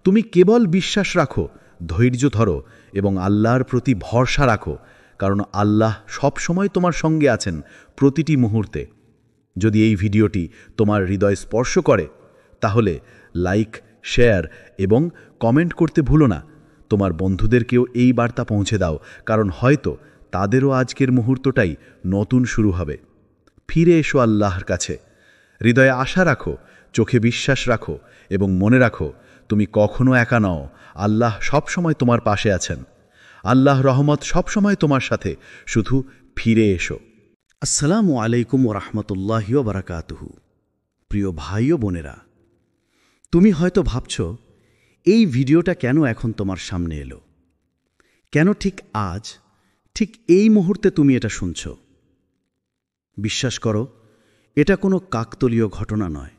তুমি কেবল বিশ্বাস রাখো, ধৈর্য ধরো এবং আল্লাহর প্রতি ভরসা রাখো, কারণ আল্লাহ সব সময় তোমার সঙ্গে আছেন প্রতিটি মুহূর্তে। যদি এই ভিডিওটি তোমার হৃদয় স্পর্শ করে, তাহলে লাইক, শেয়ার এবং কমেন্ট করতে ভুলো না। তোমার বন্ধুদেরকেও এই বার্তা পৌঁছে দাও, কারণ হয়তো তাদেরও আজকের মুহূর্তটাই নতুন শুরু হবে। ফিরে এসো আল্লাহর কাছে, হৃদয়ে আশা রাখো, চোখে বিশ্বাস রাখো এবং মনে রাখো তুমি কখনো একা নও। আল্লাহ সবসময় তোমার পাশে আছেন। আল্লাহ রহমত সবসময় তোমার সাথে, শুধু ফিরে এসো। আসসালামু আলাইকুম ওরহমতুল্লাহি ওবারাকাতুহু। প্রিয় ভাই ও বোনেরা, তুমি হয়তো ভাবছ এই ভিডিওটা কেন এখন তোমার সামনে এলো, কেন ঠিক আজ, ঠিক এই মুহূর্তে তুমি এটা শুনছ। বিশ্বাস করো, এটা কোনো কাকতলীয় ঘটনা নয়,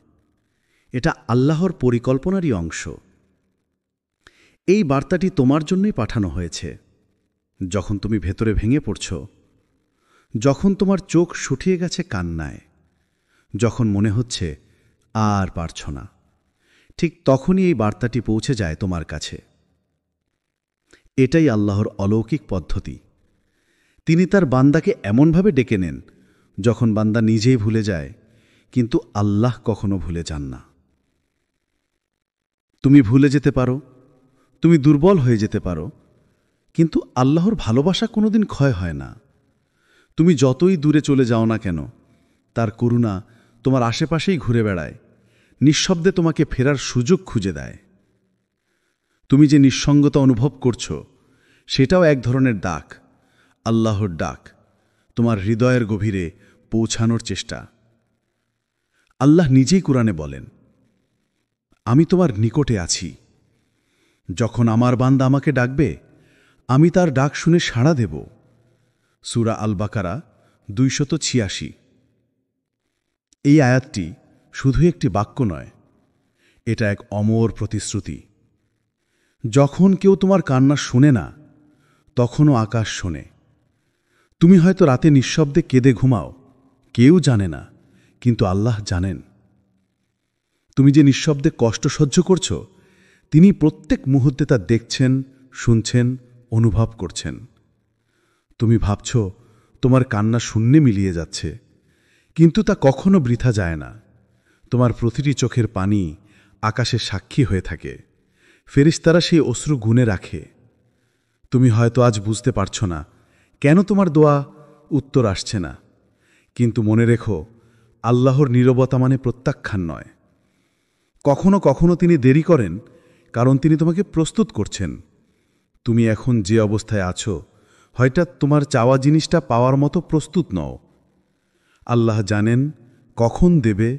এটা আল্লাহর পরিকল্পনারই অংশ। এই বার্তাটি তোমার জন্যই পাঠানো হয়েছে। যখন তুমি ভেতরে ভেঙে পড়ছ, যখন তোমার চোখ শুকিয়ে গেছে কান্নায়, যখন মনে হচ্ছে আর পারছ না, ঠিক তখনই এই বার্তাটি পৌঁছে যায় তোমার কাছে। এটাই আল্লাহর অলৌকিক পদ্ধতি। তিনি তার বান্দাকে এমনভাবে ডেকে নেন যখন বান্দা নিজেই ভুলে যায়, কিন্তু আল্লাহ কখনো ভুলে যান না। তুমি ভুলে যেতে পারো, তুমি দুর্বল হয়ে যেতে পারো, কিন্তু আল্লাহর ভালোবাসা কোনোদিন ক্ষয় হয় না। তুমি যতই দূরে চলে যাও না কেন, তার করুণা তোমার আশেপাশেই ঘুরে বেড়ায়, নিঃশব্দে তোমাকে ফেরার সুযোগ খুঁজে দেয়। তুমি যে নিঃসঙ্গতা অনুভব করছো, সেটাও এক ধরনের ডাক, আল্লাহর ডাক, তোমার হৃদয়ের গভীরে পৌঁছানোর চেষ্টা। আল্লাহ নিজেই কুরআনে বলেন, আমি তোমার নিকটে আছি। যখন আমার বান্দা আমাকে ডাকবে, আমি তার ডাক শুনে সাড়া দেব। সূরা আল বাকারা 286। এই আয়াতটি শুধু একটি বাক্য নয়, এটা এক অমর প্রতিশ্রুতি। যখন কেউ তোমার কান্না শুনে না, তখনও আকাশ শোনে। তুমি হয়তো রাতে নিঃশব্দে কেঁদে ঘুমাও, কেউ জানে না, কিন্তু আল্লাহ জানেন। তুমি যে নিঃশব্দে কষ্ট সহ্য করছ, তিনি প্রত্যেক মুহূর্তে তা দেখছেন, শুনছেন, অনুভব করছেন। তুমি ভাবছ তোমার কান্না শূন্যে মিলিয়ে যাচ্ছে, কিন্তু তা কখনো বৃথা যায় না। তোমার প্রতিটি চোখের পানি আকাশে সাক্ষী হয়ে থাকে, ফেরেশতারা সেই অশ্রু গুণে রাখে। তুমি হয়তো আজ বুঝতে পারছ না কেন তোমার দোয়া উত্তর আসছে না, কিন্তু মনে রেখো, আল্লাহর নীরবতা মানে প্রত্যাখ্যান নয়। কখনো কখনো তিনি দেরি করেন, কারণ তিনি তোমাকে প্রস্তুত করছেন। তুমি এখন যে অবস্থায় আছো, হয়তো তোমার চাওয়া জিনিসটা পাওয়ার মতো প্রস্তুত নও। আল্লাহ জানেন কখন দেবে,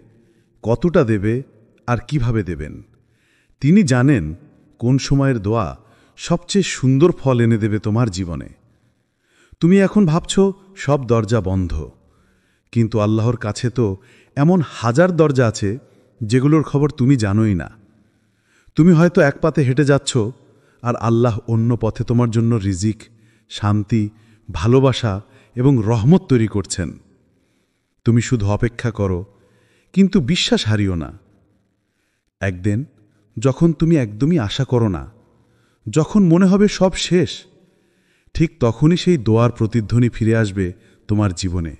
কতটা দেবে আর কিভাবে দেবেন। তিনি জানেন কোন সময়ের দোয়া সবচেয়ে সুন্দর ফল এনে দেবে তোমার জীবনে। তুমি এখন ভাবছ সব দরজা বন্ধ, কিন্তু আল্লাহর কাছে তো এমন হাজার দরজা আছে যেগুলোর খবর তুমি জানোই না। তুমি হয়তো এক পাতে হেঁটে যাচ্ছ আর আল্লাহ অন্য পথে তোমার জন্য রিজিক, শান্তি, ভালোবাসা এবং রহমত তৈরি করছেন। তুমি শুধু অপেক্ষা করো, কিন্তু বিশ্বাস হারিও না। একদিন যখন তুমি একদমই আশা করো না, যখন মনে হবে সব শেষ, ঠিক তখনই সেই দোয়ার প্রতিধ্বনি ফিরে আসবে তোমার জীবনে,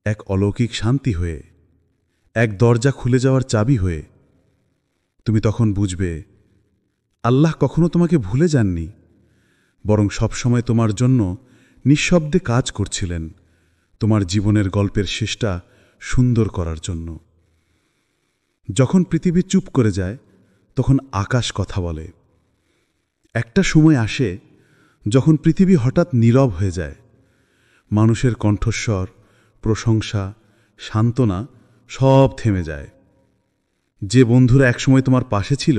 এক অলৌকিক শান্তি হয়ে, এক দরজা খুলে যাওয়ার চাবি হয়ে। তুমি তখন বুঝবে আল্লাহ কখনো তোমাকে ভুলে যাননি, বরং সবসময় তোমার জন্য নিঃশব্দে কাজ করছিলেন, তোমার জীবনের গল্পের শেষটা সুন্দর করার জন্য। যখন পৃথিবী চুপ করে যায়, তখন আকাশ কথা বলে। একটা সময় আসে যখন পৃথিবী হঠাৎ নীরব হয়ে যায়। মানুষের কণ্ঠস্বর, প্রশংসা, সান্ত্বনা সব থেমে যায়। যে বন্ধুরা একসময় তোমার পাশে ছিল,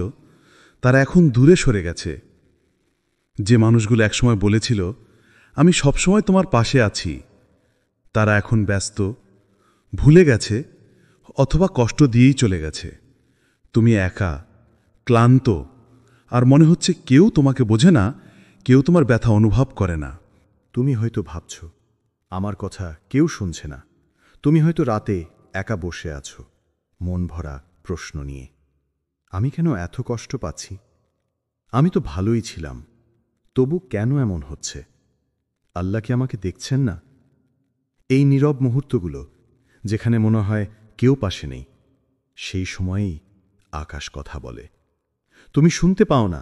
তারা এখন দূরে সরে গেছে। যে মানুষগুলো একসময় বলেছিল আমি সবসময় তোমার পাশে আছি, তারা এখন ব্যস্ত, ভুলে গেছে, অথবা কষ্ট দিয়েই চলে গেছে। তুমি একা, ক্লান্ত, আর মনে হচ্ছে কেউ তোমাকে বোঝে না, কেউ তোমার ব্যথা অনুভব করে না। তুমি হয়তো ভাবছ আমার কথা কেউ শুনছে না। তুমি হয়তো রাতে একা বসে আছো, মন ভরা প্রশ্ন নিয়ে। আমি কেন এত কষ্ট পাচ্ছি? আমি তো ভালোই ছিলাম, তবু কেন এমন হচ্ছে? আল্লাহ কি আমাকে দেখছেন না? এই নীরব মুহূর্তগুলো, যেখানে মনে হয় কেউ পাশে নেই, সেই সময়েই আকাশ কথা বলে। তুমি শুনতে পাও না,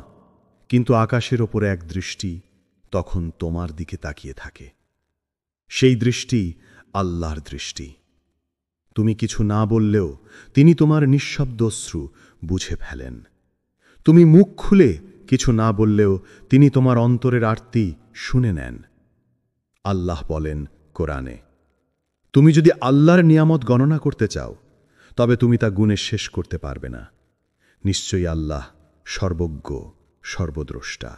কিন্তু আকাশের ওপরে এক দৃষ্টি তখন তোমার দিকে তাকিয়ে থাকে। সেই দৃষ্টি আল্লাহর দৃষ্টি। তুমি কিছু না বললেও তিনি তোমার নিঃশব্দ অশ্রু বুঝে ফেলেন। তুমি মুখ খুলে কিছু না বললেও তিনি তোমার অন্তরের আরতি শুনে নেন। আল্লাহ বলেন কোরআনে, তুমি যদি আল্লাহর নিয়ামত গণনা করতে চাও, তবে তুমি তা গুণে শেষ করতে পারবে না। নিশ্চয়ই আল্লাহ সর্বজ্ঞ, সর্বদ্রষ্টা।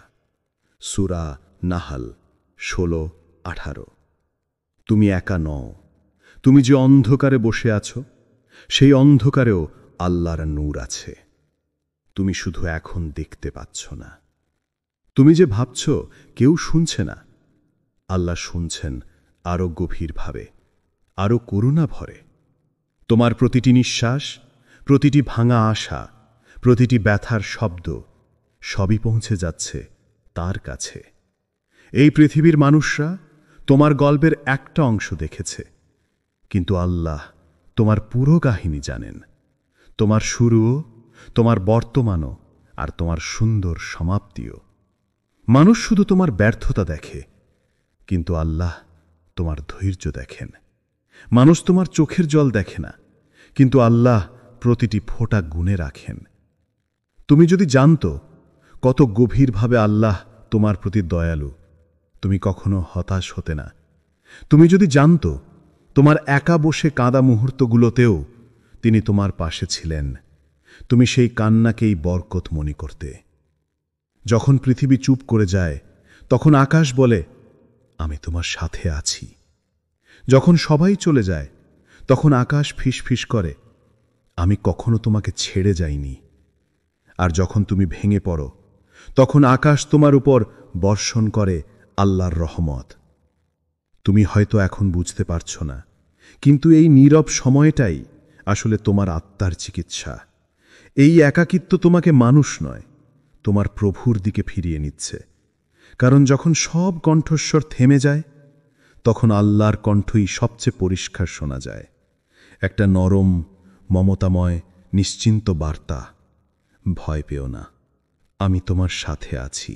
সূরা নাহাল 16-18। তুমি একা নও। তুমি যে অন্ধকারে বসে আছো, সেই অন্ধকারেও আল্লাহর নূর আছে। তুমি শুধু এখন দেখতে পাচ্ছ না। তুমি যে ভাবছ কেউ শুনছে না, আল্লাহ শুনছেন আরও গভীরভাবে, আরও করুণা ভরে। তোমার প্রতিটি নিঃশ্বাস, প্রতিটি ভাঙা আশা, প্রতিটি ব্যথার শব্দ, সবই পৌঁছে যাচ্ছে তার কাছে। এই পৃথিবীর মানুষরা তোমার গল্পের একটা অংশ দেখেছে, কিন্তু আল্লাহ তোমার পুরো কাহিনী জানেন। তোমার শুরুও, তোমার বর্তমানও, আর তোমার সুন্দর সমাপ্তিও। মানুষ শুধু তোমার ব্যর্থতা দেখে, কিন্তু আল্লাহ তোমার ধৈর্য দেখেন। মানুষ তোমার চোখের জল দেখে না, কিন্তু আল্লাহ প্রতিটি ফোঁটা গুণে রাখেন। তুমি যদি জানতো কত গভীরভাবে আল্লাহ তোমার প্রতি দয়ালু, তুমি কখনো হতাশ হতে না। তুমি যদি জানতো তোমার একা বসে কাঁদা মুহূর্তগুলোতেও তিনি তোমার পাশে ছিলেন, তুমি সেই কান্নাকেই বরকত মনে করতে। যখন পৃথিবী চুপ করে যায়, তখন আকাশ বলে আমি তোমার সাথে আছি। যখন সবাই চলে যায়, তখন আকাশ ফিসফিস করে আমি কখনো তোমাকে ছেড়ে যাইনি। আর যখন তুমি ভেঙে পড়ো, তখন আকাশ তোমার উপর বর্ষণ করে আল্লাহর রহমত। তুমি হয়তো এখন বুঝতে পারছো না, কিন্তু এই নীরব সময়টাই আসলে তোমার আত্মার চিকিৎসা। এই একাকিত্ব তোমাকে মানুষ নয়, তোমার প্রভুর দিকে ফিরিয়ে নিচ্ছে। কারণ যখন সব কণ্ঠস্বর থেমে যায়, তখন আল্লাহর কণ্ঠই সবচেয়ে পরিষ্কার শোনা যায়। একটা নরম, মমতাময়, নিশ্চিন্ত বার্তা, ভয় পেও না, আমি তোমার সাথে আছি।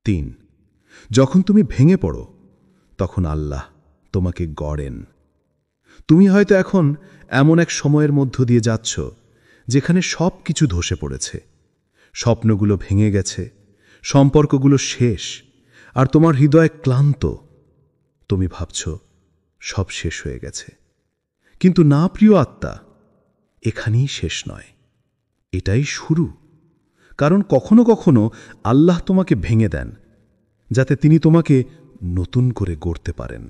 3, যখন তুমি ভেঙে পড়ো, তখন আল্লাহ তোমাকে গড়েন। তুমি হয়তো এখন এমন এক সময়ের মধ্য দিয়ে যাচ্ছ, যেখানে সব কিছু ধসে পড়েছে। স্বপ্নগুলো ভেঙে গেছে, সম্পর্কগুলো শেষ, আর তোমার হৃদয় ক্লান্ত। তুমি ভাবছ সব শেষ হয়ে গেছে। কিন্তু না প্রিয় আত্মা, এখানেই শেষ নয়, এটাই শুরু। কারণ কখনো কখনো আল্লাহ তোমাকে ভেঙে দেন, যাতে তিনি তোমাকে নতুন করে গড়তে পারেন।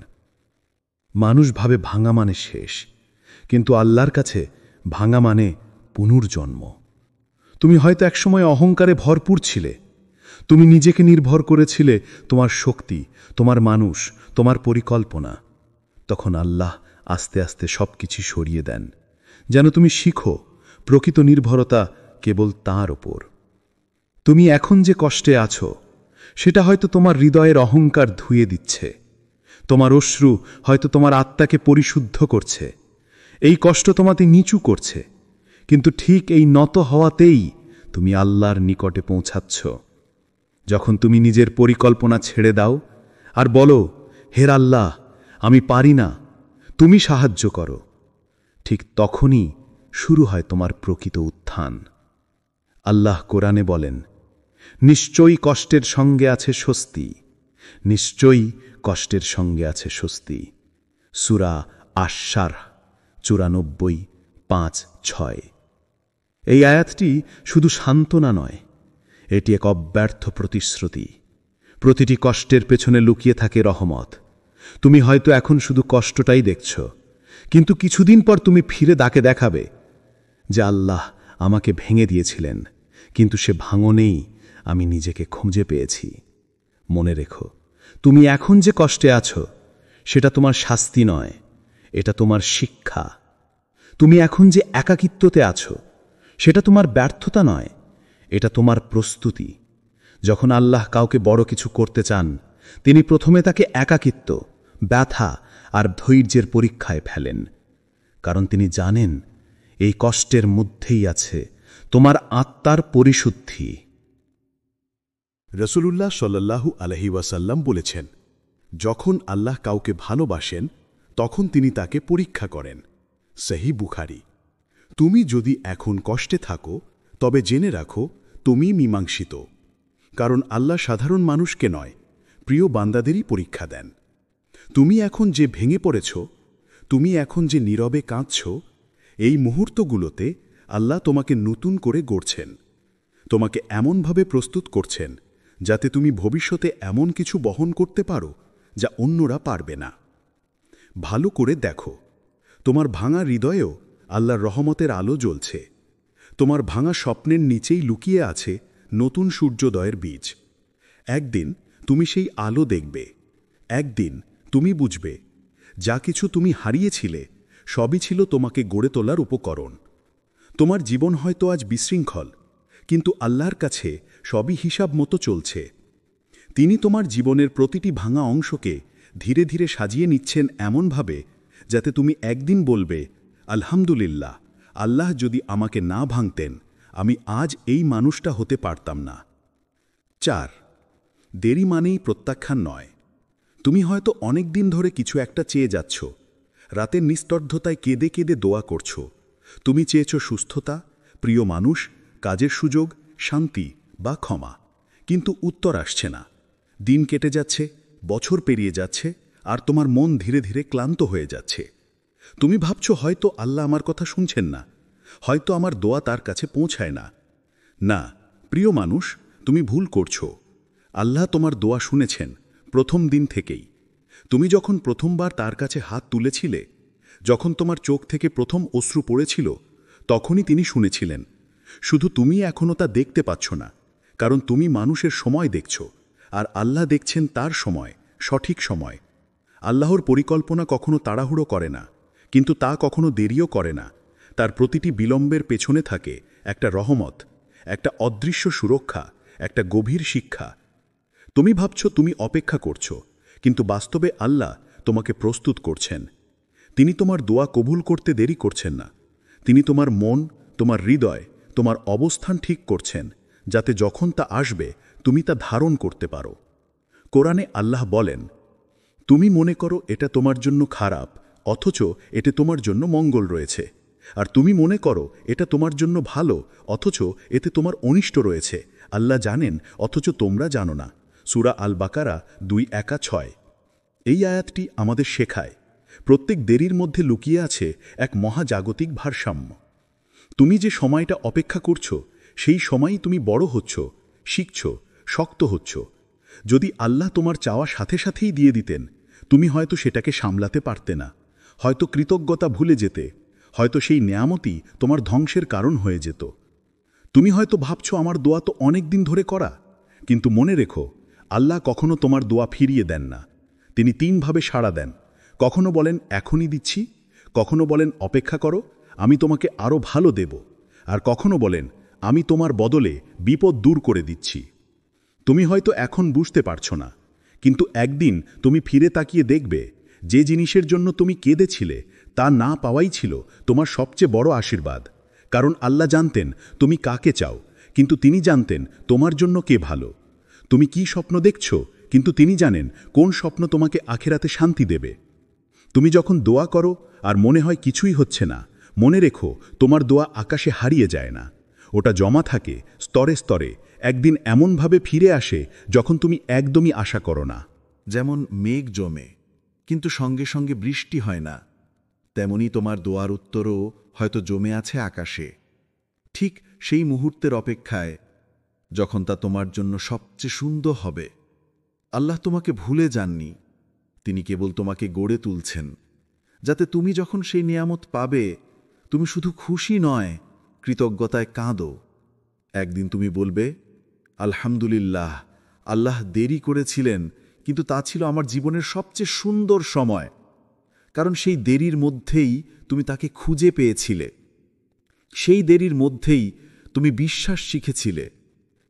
মানুষ ভাবে ভাঙা মানে শেষ, কিন্তু আল্লাহর কাছে ভাঙা মানে পুনর্জন্ম। তুমি হয়তো একসময় অহংকারে ভরপুর ছিলে। তুমি নিজেকে নির্ভর করেছিলে তোমার শক্তি, তোমার মানুষ, তোমার পরিকল্পনা। তখন আল্লাহ আস্তে আস্তে সবকিছু সরিয়ে দেন, যেন তুমি শিখো প্রকৃত নির্ভরতা কেবল তাঁর ওপর। তুমি এখন যে কষ্টে আছো সেটা হয়তো তোমার হৃদয়ের অহংকার ধুয়ে দিচ্ছে। তোমার অশ্রু হয়তো তোমার আত্মাকে পরিশুদ্ধ করছে। এই কষ্ট তোমাকে নিচু করছে, কিন্তু ঠিক এই নত হওয়াতেই তুমি আল্লাহর নিকটে পৌঁছাচ্ছ। যখন তুমি নিজের পরিকল্পনা ছেড়ে দাও আর বলো, হে আল্লাহ, আমি পারি না, তুমি সাহায্য করো, ঠিক তখনই শুরু হয় তোমার প্রকৃত উত্থান। আল্লাহ কোরআনে বলেন, নিশ্চয়ই কষ্টের সঙ্গে আছে স্বস্তি, নিশ্চয়ই কষ্টের সঙ্গে আছে স্বস্তি। সূরা আশ-শারহ 94:5-6। এই আয়াতটি শুধু সান্ত্বনা নয়, এটি এক অব্যর্থ প্রতিশ্রুতি। প্রতিটি কষ্টের পেছনে লুকিয়ে থাকে রহমত। তুমি হয়তো এখন শুধু কষ্টটাই দেখছ, কিন্তু কিছুদিন পর তুমি ফিরে তাকে দেখাবে যে আল্লাহ আমাকে ভেঙে দিয়েছিলেন, কিন্তু সে ভাঙনেই আমি নিজেকে খুঁজে পেয়েছি। মনে রেখো, তুমি এখন যে কষ্টে আছো সেটা তোমার শাস্তি নয়, এটা তোমার শিক্ষা। তুমি এখন যে একাকিত্বতে আছো সেটা তোমার ব্যর্থতা নয়, এটা তোমার প্রস্তুতি। যখন আল্লাহ কাউকে বড় কিছু করতে চান, তিনি প্রথমে তাকে একাকিত্ব, ব্যথা আর ধৈর্যের পরীক্ষায় ফেলেন, কারণ তিনি জানেন এই কষ্টের মধ্যেই আছে তোমার আত্মার পরিশুদ্ধি। রসুলুল্লাহ সাল্লাল্লাহু আলাইহি ওয়াসাল্লাম বলেছেন, যখন আল্লাহ কাউকে ভালোবাসেন তখন তিনি তাকে পরীক্ষা করেন। সহিহ বুখারী। তুমি যদি এখন কষ্টে থাকো তবে জেনে রাখো তুমি মীমাংসিত, কারণ আল্লাহ সাধারণ মানুষকে নয়, প্রিয় বান্দাদেরই পরীক্ষা দেন। তুমি এখন যে ভেঙে পড়েছ, তুমি এখন যে নীরবে কাঁদছ, এই মুহূর্তগুলোতে আল্লাহ তোমাকে নতুন করে গড়ছেন, তোমাকে এমনভাবে প্রস্তুত করছেন যাতে তুমি ভবিষ্যতে এমন কিছু বহন করতে পারো যা অন্যরা পারবে না। ভালো করে দেখো, তোমার ভাঙা হৃদয়েও আল্লাহর রহমতের আলো জ্বলছে। তোমার ভাঙা স্বপ্নের নিচেই লুকিয়ে আছে নতুন সূর্যোদয়ের বীজ। একদিন তুমি সেই আলো দেখবে, একদিন তুমি বুঝবে যা কিছু তুমি হারিয়েছিলে সবই ছিল তোমাকে গড়ে তোলার উপকরণ। তোমার জীবন হয়তো আজ বিশৃঙ্খল, কিন্তু আল্লাহর কাছে সবই হিসাব মতো চলছে। তিনি তোমার জীবনের প্রতিটি ভাঙা অংশকে ধীরে ধীরে সাজিয়ে নিচ্ছেন এমনভাবে যাতে তুমি একদিন বলবে, আলহামদুলিল্লাহ, আল্লাহ যদি আমাকে না ভাঙতেন আমি আজ এই মানুষটা হতে পারতাম না। 4. দেরি মানেই প্রত্যাখ্যান নয়। তুমি হয়তো অনেক দিন ধরে কিছু একটা চেয়ে যাচ্ছ, রাতের নিস্তব্ধতায় কেঁদে কেঁদে দোয়া করছ। তুমি চেয়েছ সুস্থতা, প্রিয় মানুষ, কাজের সুযোগ, শান্তি বা ক্ষমা, কিন্তু উত্তর আসছে না। দিন কেটে যাচ্ছে, বছর পেরিয়ে যাচ্ছে, আর তোমার মন ধীরে ধীরে ক্লান্ত হয়ে যাচ্ছে। তুমি ভাবছ হয়তো আল্লাহ আমার কথা শুনছেন না, হয়তো আমার দোয়া তার কাছে পৌঁছায় না। না, প্রিয় মানুষ, তুমি ভুল করছো। আল্লাহ তোমার দোয়া শুনেছেন প্রথম দিন থেকেই। তুমি যখন প্রথমবার তার কাছে হাত তুলেছিলে, যখন তোমার চোখ থেকে প্রথম অশ্রু পড়েছিল, তখনই তিনি শুনেছিলেন। শুধু তুমি এখনও তা দেখতে পাচ্ছ না, কারণ তুমি মানুষের সময় দেখছ, আর আল্লাহ দেখছেন তার সময়, সঠিক সময়। আল্লাহর পরিকল্পনা কখনো তাড়াহুড়ো করে না, কিন্তু তা কখনো দেরিও করে না। তার প্রতিটি বিলম্বের পেছনে থাকে একটা রহমত, একটা অদৃশ্য সুরক্ষা, একটা গভীর শিক্ষা। তুমি ভাবছ তুমি অপেক্ষা করছো, কিন্তু বাস্তবে আল্লাহ তোমাকে প্রস্তুত করছেন। তিনি তোমার দোয়া কবুল করতে দেরি করছেন না। তিনি তোমার মন, তোমার হৃদয়, তোমার অবস্থান ঠিক করছেন, যাতে যখন তা আসবে তুমি তা ধারণ করতে পারো। কোরআনে আল্লাহ বলেন, তুমি মনে করো এটা তোমার জন্য খারাপ, অথচ এতে তোমার জন্য মঙ্গল রয়েছে। আর তুমি মনে করো এটা তোমার জন্য ভালো, অথচ এতে তোমার অনিষ্ট রয়েছে। আল্লাহ জানেন, অথচ তোমরা জানো না। সূরা আল বাকারা 2:1-6। এই আয়াতটি আমাদের শেখায়, প্রত্যেক দেরির মধ্যে লুকিয়ে আছে এক মহাজাগতিক ভারসাম্য। তুমি যে সময়টা অপেক্ষা করছো, সেই সময়ই তুমি বড় হচ্ছ, শিখছ, শক্ত হচ্ছ। যদি আল্লাহ তোমার চাওয়া সাথে সাথেই দিয়ে দিতেন, তুমি হয়তো সেটাকে সামলাতে পারতে না, হয়তো কৃতজ্ঞতা ভুলে যেতে, হয়তো সেই নেয়ামতই তোমার ধ্বংসের কারণ হয়ে যেত। তুমি হয়তো ভাবছো আমার দোয়া তো অনেক দিন ধরে করা, কিন্তু মনে রেখো আল্লাহ কখনো তোমার দোয়া ফিরিয়ে দেন না। তিনি তিনভাবে সাড়া দেন। কখনো বলেন এখনই দিচ্ছি, কখনো বলেন অপেক্ষা করো, আমি তোমাকে আরও ভালো দেব, আর কখনো বলেন আমি তোমার বদলে বিপদ দূর করে দিচ্ছি। তুমি হয়তো এখন বুঝতে পারছো না, কিন্তু একদিন তুমি ফিরে তাকিয়ে দেখবে যে জিনিসের জন্য তুমি কেঁদেছিলে তা না পাওয়াই ছিল তোমার সবচেয়ে বড় আশীর্বাদ। কারণ আল্লাহ জানতেন তুমি কাকে চাও, কিন্তু তিনি জানতেন তোমার জন্য কে ভালো। তুমি কি স্বপ্ন দেখছো, কিন্তু তিনি জানেন কোন স্বপ্ন তোমাকে আখেরাতে শান্তি দেবে। তুমি যখন দোয়া করো আর মনে হয় কিছুই হচ্ছে না, মনে রেখো তোমার দোয়া আকাশে হারিয়ে যায় না। ওটা জমা থাকে স্তরে স্তরে, একদিন এমনভাবে ফিরে আসে যখন তুমি একদমই আশা করো না। যেমন মেঘ জমে কিন্তু সঙ্গে সঙ্গে বৃষ্টি হয় না, তেমনি তোমার দোয়ার উত্তরও হয়তো জমে আছে আকাশে, ঠিক সেই মুহূর্তের অপেক্ষায় যখন তা তোমার জন্য সবচেয়ে সুন্দর হবে। আল্লাহ তোমাকে ভুলে যাননি, তিনি কেবল তোমাকে গড়ে তুলছেন, যাতে তুমি যখন সেই নিয়ামত পাবে তুমি শুধু খুশি নয়, কৃতজ্ঞতায় কাঁদো। একদিন তুমি বলবে, আলহামদুলিল্লাহ, আল্লাহ দেরি করেছিলেন, কিন্তু তা ছিল আমার জীবনের সবচেয়ে সুন্দর সময়। কারণ সেই দেরির মধ্যেই তুমি তাকে খুঁজে পেয়েছিলে, সেই দেরির মধ্যেই তুমি বিশ্বাস শিখেছিলে,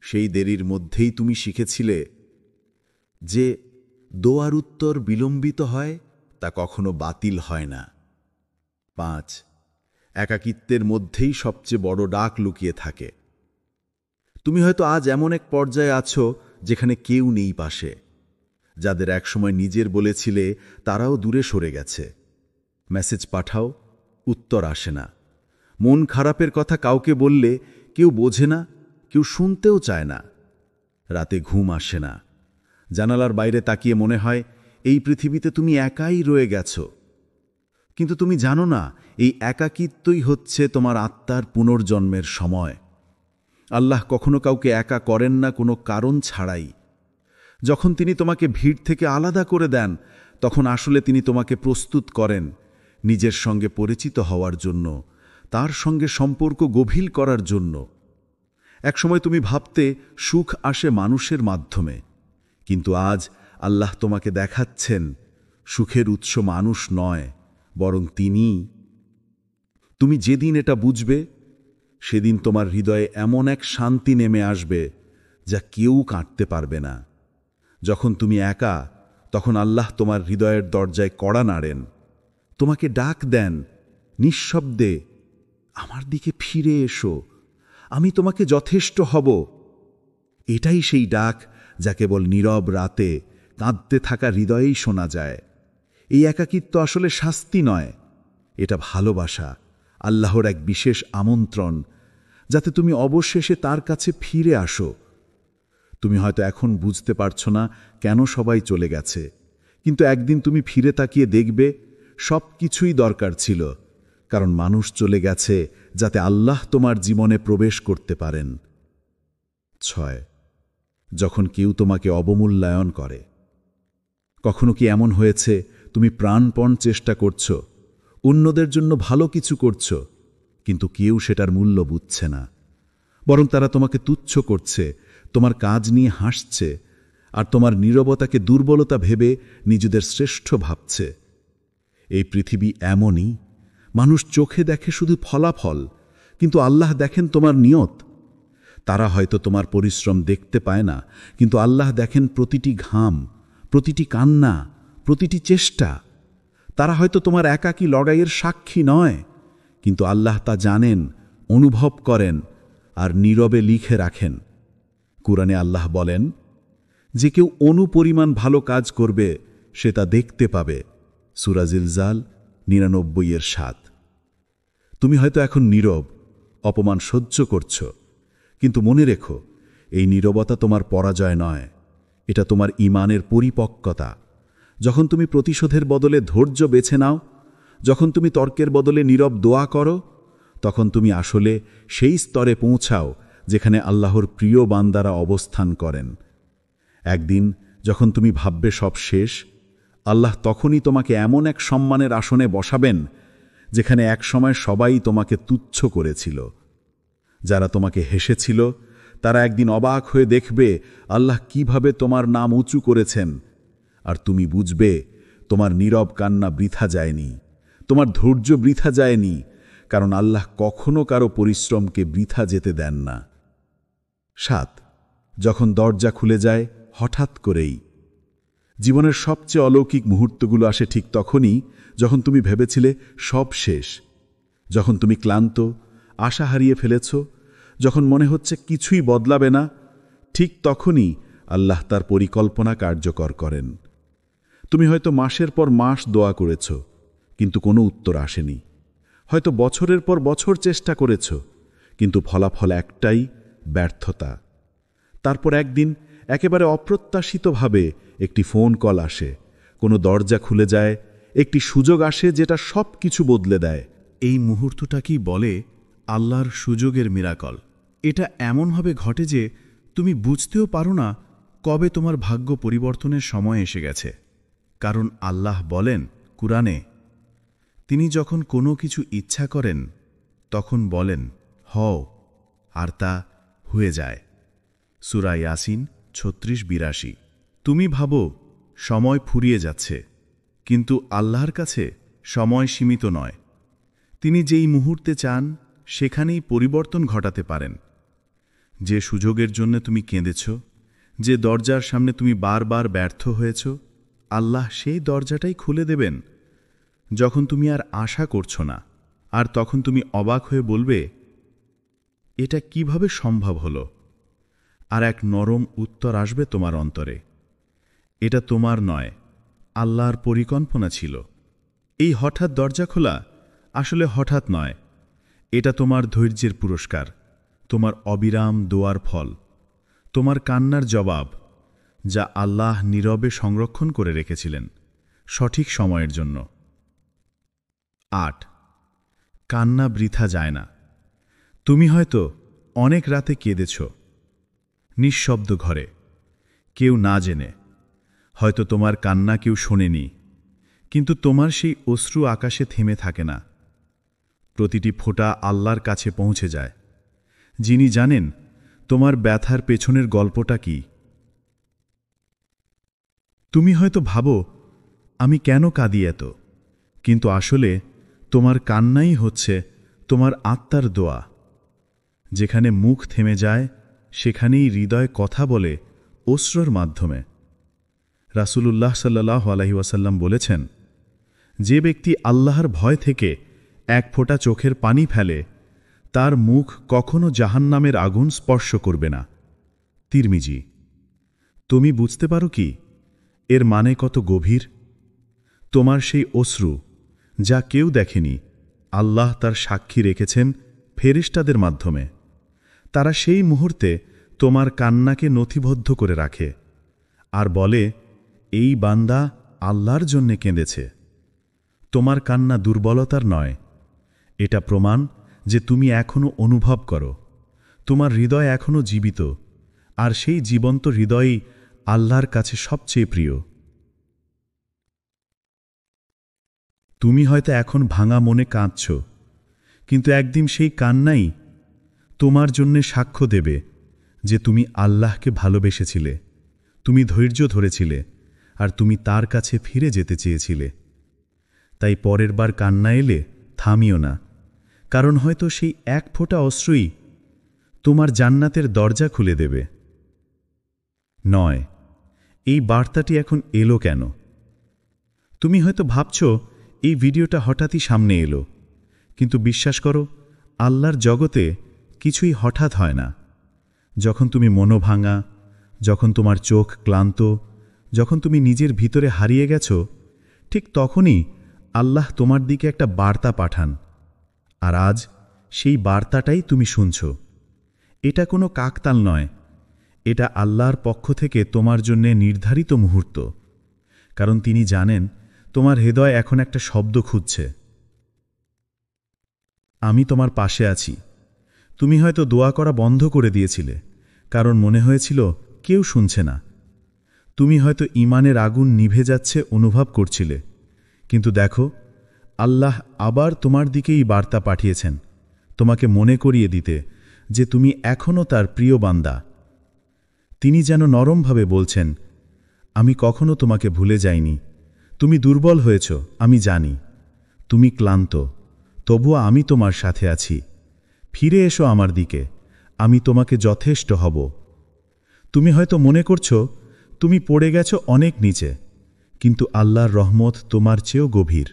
সেই দেরির মধ্যেই তুমি শিখেছিলে যে দোয়ার উত্তর বিলম্বিত হয় তা কখনো বাতিল হয় না। 5. একাকিত্বের মধ্যেই সবচেয়ে বড় ডাক লুকিয়ে থাকে। তুমি হয়তো আজ এমন এক পর্যায়ে আছো যেখানে কেউ নেই পাশে। যাদের একসময় নিজের বলেছিলে তারাও দূরে সরে গেছে। মেসেজ পাঠাও, উত্তর আসে না। মন খারাপের কথা কাউকে বললে কেউ বোঝে না, কেউ শুনতেও চায় না। রাতে ঘুম আসে না। জানালার বাইরে তাকিয়ে মনে হয় এই পৃথিবীতে তুমি একাই রয়ে গেছো। কিন্তু তুমি জানো না, এই একাকিত্বই হচ্ছে তোমার আত্মার পুনর্জন্মের সময়। আল্লাহ কখনো কাউকে একা করেন না কোনো কারণ ছাড়াই। যখন তিনি তোমাকে ভিড় থেকে আলাদা করে দেন, তখন আসলে তিনি তোমাকে প্রস্তুত করেন নিজের সঙ্গে পরিচিত হওয়ার জন্য, তার সঙ্গে সম্পর্ক গভীর করার জন্য। একসময় তুমি ভাবতে সুখ আসে মানুষের মাধ্যমে, কিন্তু আজ আল্লাহ তোমাকে দেখাচ্ছেন সুখের উৎস মানুষ নয়, বরং তিনি। তুমি যেদিন এটা বুঝবে, সেদিন তোমার হৃদয়ে এমন এক শান্তি নেমে আসবে যা কেউ কাটতে পারবে না। যখন তুমি একা, তখন আল্লাহ তোমার হৃদয়ের দরজায় কড়া নাড়েন, তোমাকে ডাক দেন নিঃশব্দে, আমার দিকে ফিরে এসো, আমি তোমাকে যথেষ্ট হব। এটাই সেই ডাক যা কেবল নীরব রাতে কাঁদতে থাকা হৃদয়েই শোনা যায়। এই একাকিত্ব আসলে শাস্তি নয়, এটা ভালোবাসা, আল্লাহর এক বিশেষ আমন্ত্রণ, যাতে তুমি অবশেষে তার কাছে ফিরে আসো। তুমি হয়তো এখন বুঝতে পারছো না কেন সবাই চলে গেছে, কিন্তু একদিন তুমি ফিরে তাকিয়ে দেখবে সব কিছুই দরকার ছিল, কারণ মানুষ চলে গেছে যাতে আল্লাহ তোমার জীবনে প্রবেশ করতে পারেন। 6. যখন কেউ তোমাকে অবমূল্যায়ন করে। কখনো কি এমন হয়েছে তুমি প্রাণপণ চেষ্টা করছো, অন্যদের জন্য ভালো কিছু করছো, কিন্তু কেউ সেটার মূল্য বুঝছে না, বরং তারা তোমাকে তুচ্ছ করছে, তোমার কাজ নিয়ে হাসছে, আর তোমার নীরবতাকে দুর্বলতা ভেবে নিজেদের শ্রেষ্ঠ ভাবছে। এই পৃথিবী এমনই, মানুষ চোখে দেখে শুধু ফলাফল, কিন্তু আল্লাহ দেখেন তোমার নিয়ত। তারা হয়তো তোমার পরিশ্রম দেখতে পায় না, কিন্তু আল্লাহ দেখেন প্রতিটি ঘাম, প্রতিটি কান্না, প্রতিটি চেষ্টা। তারা হয়তো তোমার একাকী লড়াইয়ের সাক্ষী নয়, কিন্তু আল্লাহ তা জানেন, অনুভব করেন আর নীরবে লিখে রাখেন। কুরআনে আল্লাহ বলেন, যে কেউ অনুপরিমাণ ভালো কাজ করবে সে তা দেখতে পাবে। সূরা জিলজাল 99:7। তুমি হয়তো এখন নীরব, অপমান সহ্য করছো, কিন্তু মনে রেখো, এই নীরবতা তোমার পরাজয় নয়, এটা তোমার ঈমানের পরিপক্কতা। যখন তুমি প্রতিশোধের বদলে ধৈর্য বেছে নাও, যখন তুমি তর্কের বদলে নীরব দোয়া করো, তখন তুমি আসলে সেই স্তরে পৌঁছাও যেখানে আল্লাহর প্রিয় বান্দারা অবস্থান করেন। একদিন যখন তুমি ভাববে সব শেষ, আল্লাহ তখনই তোমাকে এমন এক সম্মানের আসনে বসাবেন যেখানে একসময় সবাই তোমাকে তুচ্ছ করেছিল। যারা তোমাকে হেসেছিল তারা একদিন অবাক হয়ে দেখবে আল্লাহ কিভাবে তোমার নাম উঁচু করেছেন, আর তুমি বুঝবে তোমার নীরব কান্না বৃথা যায়নি, তোমার ধৈর্য বৃথা যায়নি, কারণ আল্লাহ কখনো কারো পরিশ্রমকে বৃথা যেতে দেন না। 7. যখন দরজা খুলে যায় হঠাৎ করেই। জীবনের সবচেয়ে অলৌকিক মুহূর্তগুলো আসে ঠিক তখনই যখন তুমি ভেবেছিলে সব শেষ, যখন তুমি ক্লান্ত, আশা হারিয়ে ফেলেছ, যখন মনে হচ্ছে কিছুই বদলাবে না, ঠিক তখনই আল্লাহ তার পরিকল্পনা কার্যকর করেন। তুমি হয়তো মাসের পর মাস দোয়া করেছ, কিন্তু কোনো উত্তর আসেনি। হয়তো বছরের পর বছর চেষ্টা করেছ, কিন্তু ফলাফল একটাই, ব্যর্থতা। তারপর একদিন একেবারে অপ্রত্যাশিতভাবে একটি ফোন কল আসে, কোনো দরজা খুলে যায়, একটি সুযোগ আসে যেটা সব কিছু বদলে দেয়। এই মুহূর্তটাকেই বলে আল্লাহর সুযোগের মিরাকল। এটা এমনভাবে ঘটে যে তুমি বুঝতেও পারো না কবে তোমার ভাগ্য পরিবর্তনের সময় এসে গেছে। কারণ আল্লাহ বলেন কুরআনে, তিনি যখন কোনো কিছু ইচ্ছা করেন তখন বলেন হও, আর তা হয়ে যায়। সূরা ইয়াসিন 36-82। তুমি ভাবো সময় ফুরিয়ে যাচ্ছে, কিন্তু আল্লাহর কাছে সময় সীমিত নয়। তিনি যেই মুহূর্তে চান সেখানেই পরিবর্তন ঘটাতে পারেন। যে সুযোগের জন্য তুমি কেঁদেছ, যে দরজার সামনে তুমি বারবার ব্যর্থ হয়েছ, আল্লাহ সেই দরজাটাই খুলে দেবেন যখন তুমি আর আশা করছো না। আর তখন তুমি অবাক হয়ে বলবে, এটা কিভাবে সম্ভব হলো? আর এক নরম উত্তর আসবে তোমার অন্তরে, এটা তোমার নয়, আল্লাহর পরিকল্পনা ছিল। এই হঠাৎ দরজা খোলা আসলে হঠাৎ নয়, এটা তোমার ধৈর্যের পুরস্কার, তোমার অবিরাম দোয়ার ফল, তোমার কান্নার জবাব, যা আল্লাহ নীরবে সংরক্ষণ করে রেখেছিলেন সঠিক সময়ের জন্য। 8. কান্না বৃথা যায় না। তুমি হয়তো অনেক রাতে কেঁদেছ, নিঃশব্দ ঘরে, কেউ না জেনে। হয়তো তোমার কান্না কেউ শোনেনি, কিন্তু তোমার সেই অশ্রু আকাশে থেমে থাকে না। প্রতিটি ফোঁটা আল্লাহর কাছে পৌঁছে যায়, যিনি জানেন তোমার ব্যথার পেছনের গল্পটা কি। তুমি হয়তো ভাবো, আমি কেন কাঁদি এত? কিন্তু আসলে তোমার কান্নাই হচ্ছে তোমার আত্মার দোয়া। যেখানে মুখ থেমে যায় সেখানেই হৃদয় কথা বলে অশ্রুর মাধ্যমে। রাসূলুল্লাহ সাল্লাল্লাহু আলাইহি ওয়াসাল্লাম বলেছেন, যে ব্যক্তি আল্লাহর ভয় থেকে এক ফোঁটা চোখের পানি ফেলে, তার মুখ কখনো জাহান্নামের আগুন স্পর্শ করবে না। তিরমিজি। তুমি বুঝতে পারো কি এর মানে কত গভীর? তোমার সেই অশ্রু, যা কেউ দেখেনি, আল্লাহ তার সাক্ষী রেখেছেন ফেরেশতাদের মাধ্যমে। তারা সেই মুহূর্তে তোমার কান্নাকে নথিবদ্ধ করে রাখে আর বলে, এই বান্দা আল্লাহর জন্যে কেঁদেছে। তোমার কান্না দুর্বলতার নয়, এটা প্রমাণ যে তুমি এখনো অনুভব করো, তোমার হৃদয় এখনো জীবিত, আর সেই জীবন্ত হৃদয়ই আল্লাহর কাছে সবচেয়ে প্রিয়। তুমি হয়তো এখন ভাঙা মনে কাঁদছ, কিন্তু একদিন সেই কান্নাই তোমার জন্যে সাক্ষ্য দেবে যে তুমি আল্লাহকে ভালোবেসেছিলে, তুমি ধৈর্য ধরেছিলে, আর তুমি তার কাছে ফিরে যেতে চেয়েছিলে। তাই পরের বার কান্না এলে থামিও না, কারণ হয়তো সেই এক ফোঁটা অশ্রুই তোমার জান্নাতের দরজা খুলে দেবে। 9. এই বার্তাটি এখন এলো কেন? তুমি হয়তো ভাবছ এই ভিডিওটা হঠাৎই সামনে এলো, কিন্তু বিশ্বাস করো, আল্লাহর জগতে কিছুই হঠাৎ হয় না। যখন তুমি মনোভাঙা, যখন তোমার চোখ ক্লান্ত, যখন তুমি নিজের ভিতরে হারিয়ে গেছ, ঠিক তখনই আল্লাহ তোমার দিকে একটা বার্তা পাঠান। আর আজ সেই বার্তাটাই তুমি শুনছ। এটা কোনো কাকতাল নয়, এটা আল্লাহর পক্ষ থেকে তোমার জন্যে নির্ধারিত মুহূর্ত, কারণ তিনি জানেন তোমার হৃদয় এখন একটা শব্দ খুঁজছে। আমি তোমার পাশে আছি। তুমি হয়তো দোয়া করা বন্ধ করে দিয়েছিলে, কারণ মনে হয়েছিল কেউ শুনছে না। তুমি হয়তো ঈমানের আগুন নিভে যাচ্ছে অনুভব করছিলে, কিন্তু দেখো, আল্লাহ আবার তোমার দিকেই বার্তা পাঠিয়েছেন, তোমাকে মনে করিয়ে দিতে যে তুমি এখনও তার প্রিয় বান্দা। তিনি যেন নরমভাবে বলছেন, আমি কখনো তোমাকে ভুলে যাইনি। তুমি দুর্বল হয়েছ, আমি জানি। তুমি ক্লান্ত, তবুও আমি তোমার সাথে আছি। ফিরে এসো আমার দিকে, আমি তোমাকে যথেষ্ট হব। তুমি হয়তো মনে করছো তুমি পড়ে গেছো অনেক নিচে, কিন্তু আল্লাহর রহমত তোমার চেয়েও গভীর।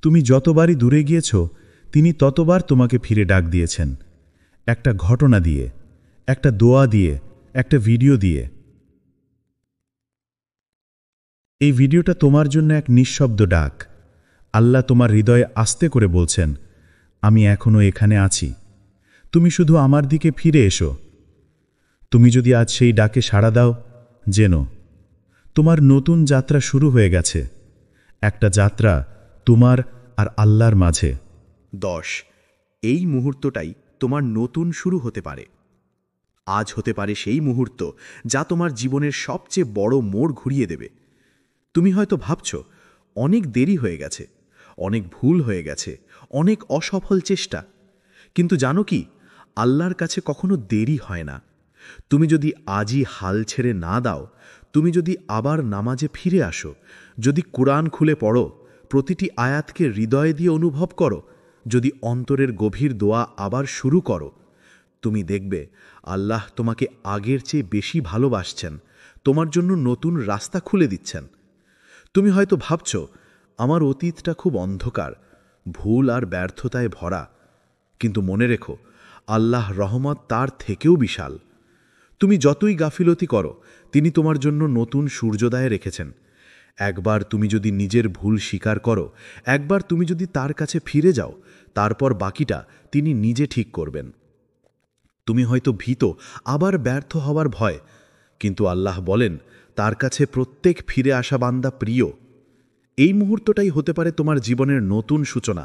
তুমি যতবারই দূরে গিয়েছ, তিনি ততবার তোমাকে ফিরে ডাক দিয়েছেন, একটা ঘটনা দিয়ে, একটা দোয়া দিয়ে, একটা ভিডিও দিয়ে। এই ভিডিওটা তোমার জন্য এক নিঃশব্দ ডাক। আল্লাহ তোমার হৃদয়ে আস্তে করে বলছেন, আমি এখনো এখানে আছি, তুমি শুধু আমার দিকে ফিরে এসো। তুমি যদি আজ সেই ডাকে সাড়া দাও, জেনো তোমার নতুন যাত্রা শুরু হয়ে গেছে, একটা যাত্রা তোমার আর আল্লাহর মাঝে। 10 এই মুহূর্তটাই তোমার নতুন শুরু হতে পারে। আজ হতে পারে সেই মুহূর্ত যা তোমার জীবনের সবচেয়ে বড় মোড় ঘুরিয়ে দেবে। তুমি হয়তো ভাবছ অনেক দেরি হয়ে গেছে, অনেক ভুল হয়ে গেছে, অনেক অসফল চেষ্টা। কিন্তু জানো কি, আল্লাহর কাছে কখনো দেরি হয় না। তুমি যদি আজই হাল ছেড়ে না দাও, তুমি যদি আবার নামাজে ফিরে আসো, যদি কোরআন খুলে পড়ো, প্রতিটি আয়াতকে হৃদয়ে দিয়ে অনুভব করো, যদি অন্তরের গভীর দোয়া আবার শুরু করো, তুমি দেখবে আল্লাহ তোমাকে আগের চেয়ে বেশি ভালোবাসছেন, তোমার জন্য নতুন রাস্তা খুলে দিচ্ছেন। তুমি হয়তো ভাবছ আমার অতীতটা খুব অন্ধকার, ভুল আর ব্যর্থতায় ভরা। কিন্তু মনে রেখো, আল্লাহ রহমত তার থেকেও বিশাল। তুমি যতই গাফিলতি করো, তিনি তোমার জন্য নতুন সূর্যোদয় রেখেছেন। একবার তুমি যদি নিজের ভুল স্বীকার করো, একবার তুমি যদি তার কাছে ফিরে যাও, তারপর বাকিটা তিনি নিজে ঠিক করবেন। তুমি হয়তো ভীত, আবার ব্যর্থ হওয়ার ভয়, কিন্তু আল্লাহ বলেন তার কাছে প্রত্যেক ফিরে আসা বান্দা প্রিয়। এই মুহূর্তটাই হতে পারে তোমার জীবনের নতুন সূচনা,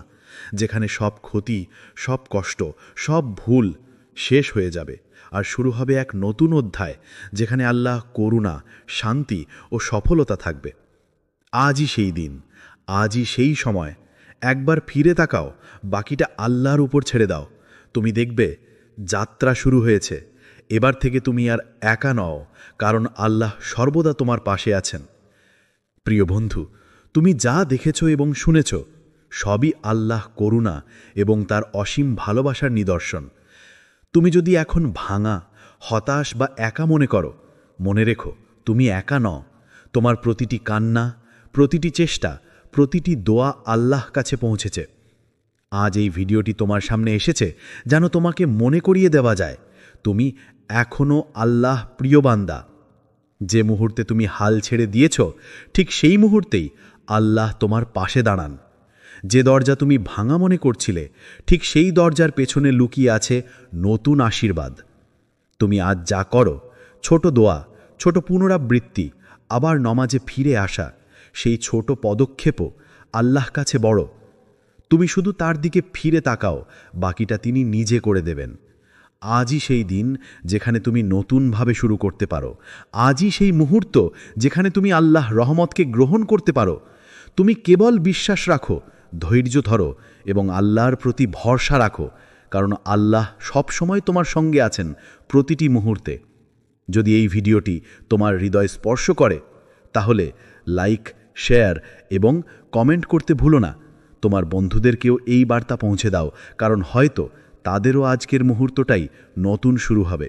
যেখানে সব ক্ষতি, সব কষ্ট, সব ভুল শেষ হয়ে যাবে, আর শুরু হবে এক নতুন অধ্যায়, যেখানে আল্লাহ করুণা, শান্তি ও সফলতা থাকবে। আজই সেই দিন, আজই সেই সময়। একবার ফিরে তাকাও, বাকিটা আল্লাহর উপর ছেড়ে দাও। তুমি দেখবে যাত্রা শুরু হয়েছে। এবার থেকে তুমি আর একা নও, কারণ আল্লাহ সর্বদা তোমার পাশে আছেন। প্রিয় বন্ধু, তুমি যা দেখেছ এবং শুনেছ, সবই আল্লাহ করুণা এবং তার অসীম ভালোবাসার নিদর্শন। তুমি যদি এখন ভাঙা, হতাশ বা একা মনে করো, মনে রেখো তুমি একা নও। তোমার প্রতিটি কান্না, প্রতিটি চেষ্টা, প্রতিটি দোয়া আল্লাহ কাছে পৌঁছেছে। আজ এই ভিডিওটি তোমার সামনে এসেছে যেন তোমাকে মনে করিয়ে দেওয়া যায়, তুমি এখনও আল্লাহ প্রিয় বান্দা। যে মুহূর্তে তুমি হাল ছেড়ে দিয়েছ, ঠিক সেই মুহূর্তেই আল্লাহ তোমার পাশে দাঁড়ান। যে দরজা তুমি ভাঙা মনে করছিলে, ঠিক সেই দরজার পেছনে লুকিয়ে আছে নতুন আশীর্বাদ। তুমি আজ যা করো, ছোট দোয়া, ছোট পুনরাবৃত্তি, আবার নমাজে ফিরে আসা, সেই ছোট পদক্ষেপও আল্লাহ কাছে বড়। তুমি শুধু তার দিকে ফিরে তাকাও, বাকিটা তিনি নিজে করে দেবেন। আজই সেই দিন যেখানে তুমি নতুনভাবে শুরু করতে পারো। আজই সেই মুহূর্ত যেখানে তুমি আল্লাহ রহমতকে গ্রহণ করতে পারো। তুমি কেবল বিশ্বাস রাখো, ধৈর্য ধরো এবং আল্লাহর প্রতি ভরসা রাখো, কারণ আল্লাহ সবসময় তোমার সঙ্গে আছেন প্রতিটি মুহূর্তে। যদি এই ভিডিওটি তোমার হৃদয় স্পর্শ করে, তাহলে লাইক, শেয়ার এবং কমেন্ট করতে ভুলো না। তোমার বন্ধুদেরকেও এই বার্তা পৌঁছে দাও, কারণ হয়তো তাদেরও আজকের মুহূর্তটাই নতুন শুরু হবে।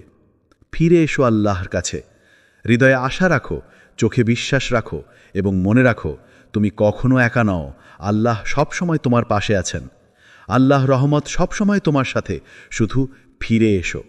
ফিরে এসো আল্লাহর কাছে, হৃদয়ে আশা রাখো, চোখে বিশ্বাস রাখো এবং মনে রাখো তুমি কখনো একা নও। আল্লাহ সবসময় তোমার পাশে আছেন। আল্লাহ রহমত সবসময় তোমার সাথে, শুধু ফিরে এসো।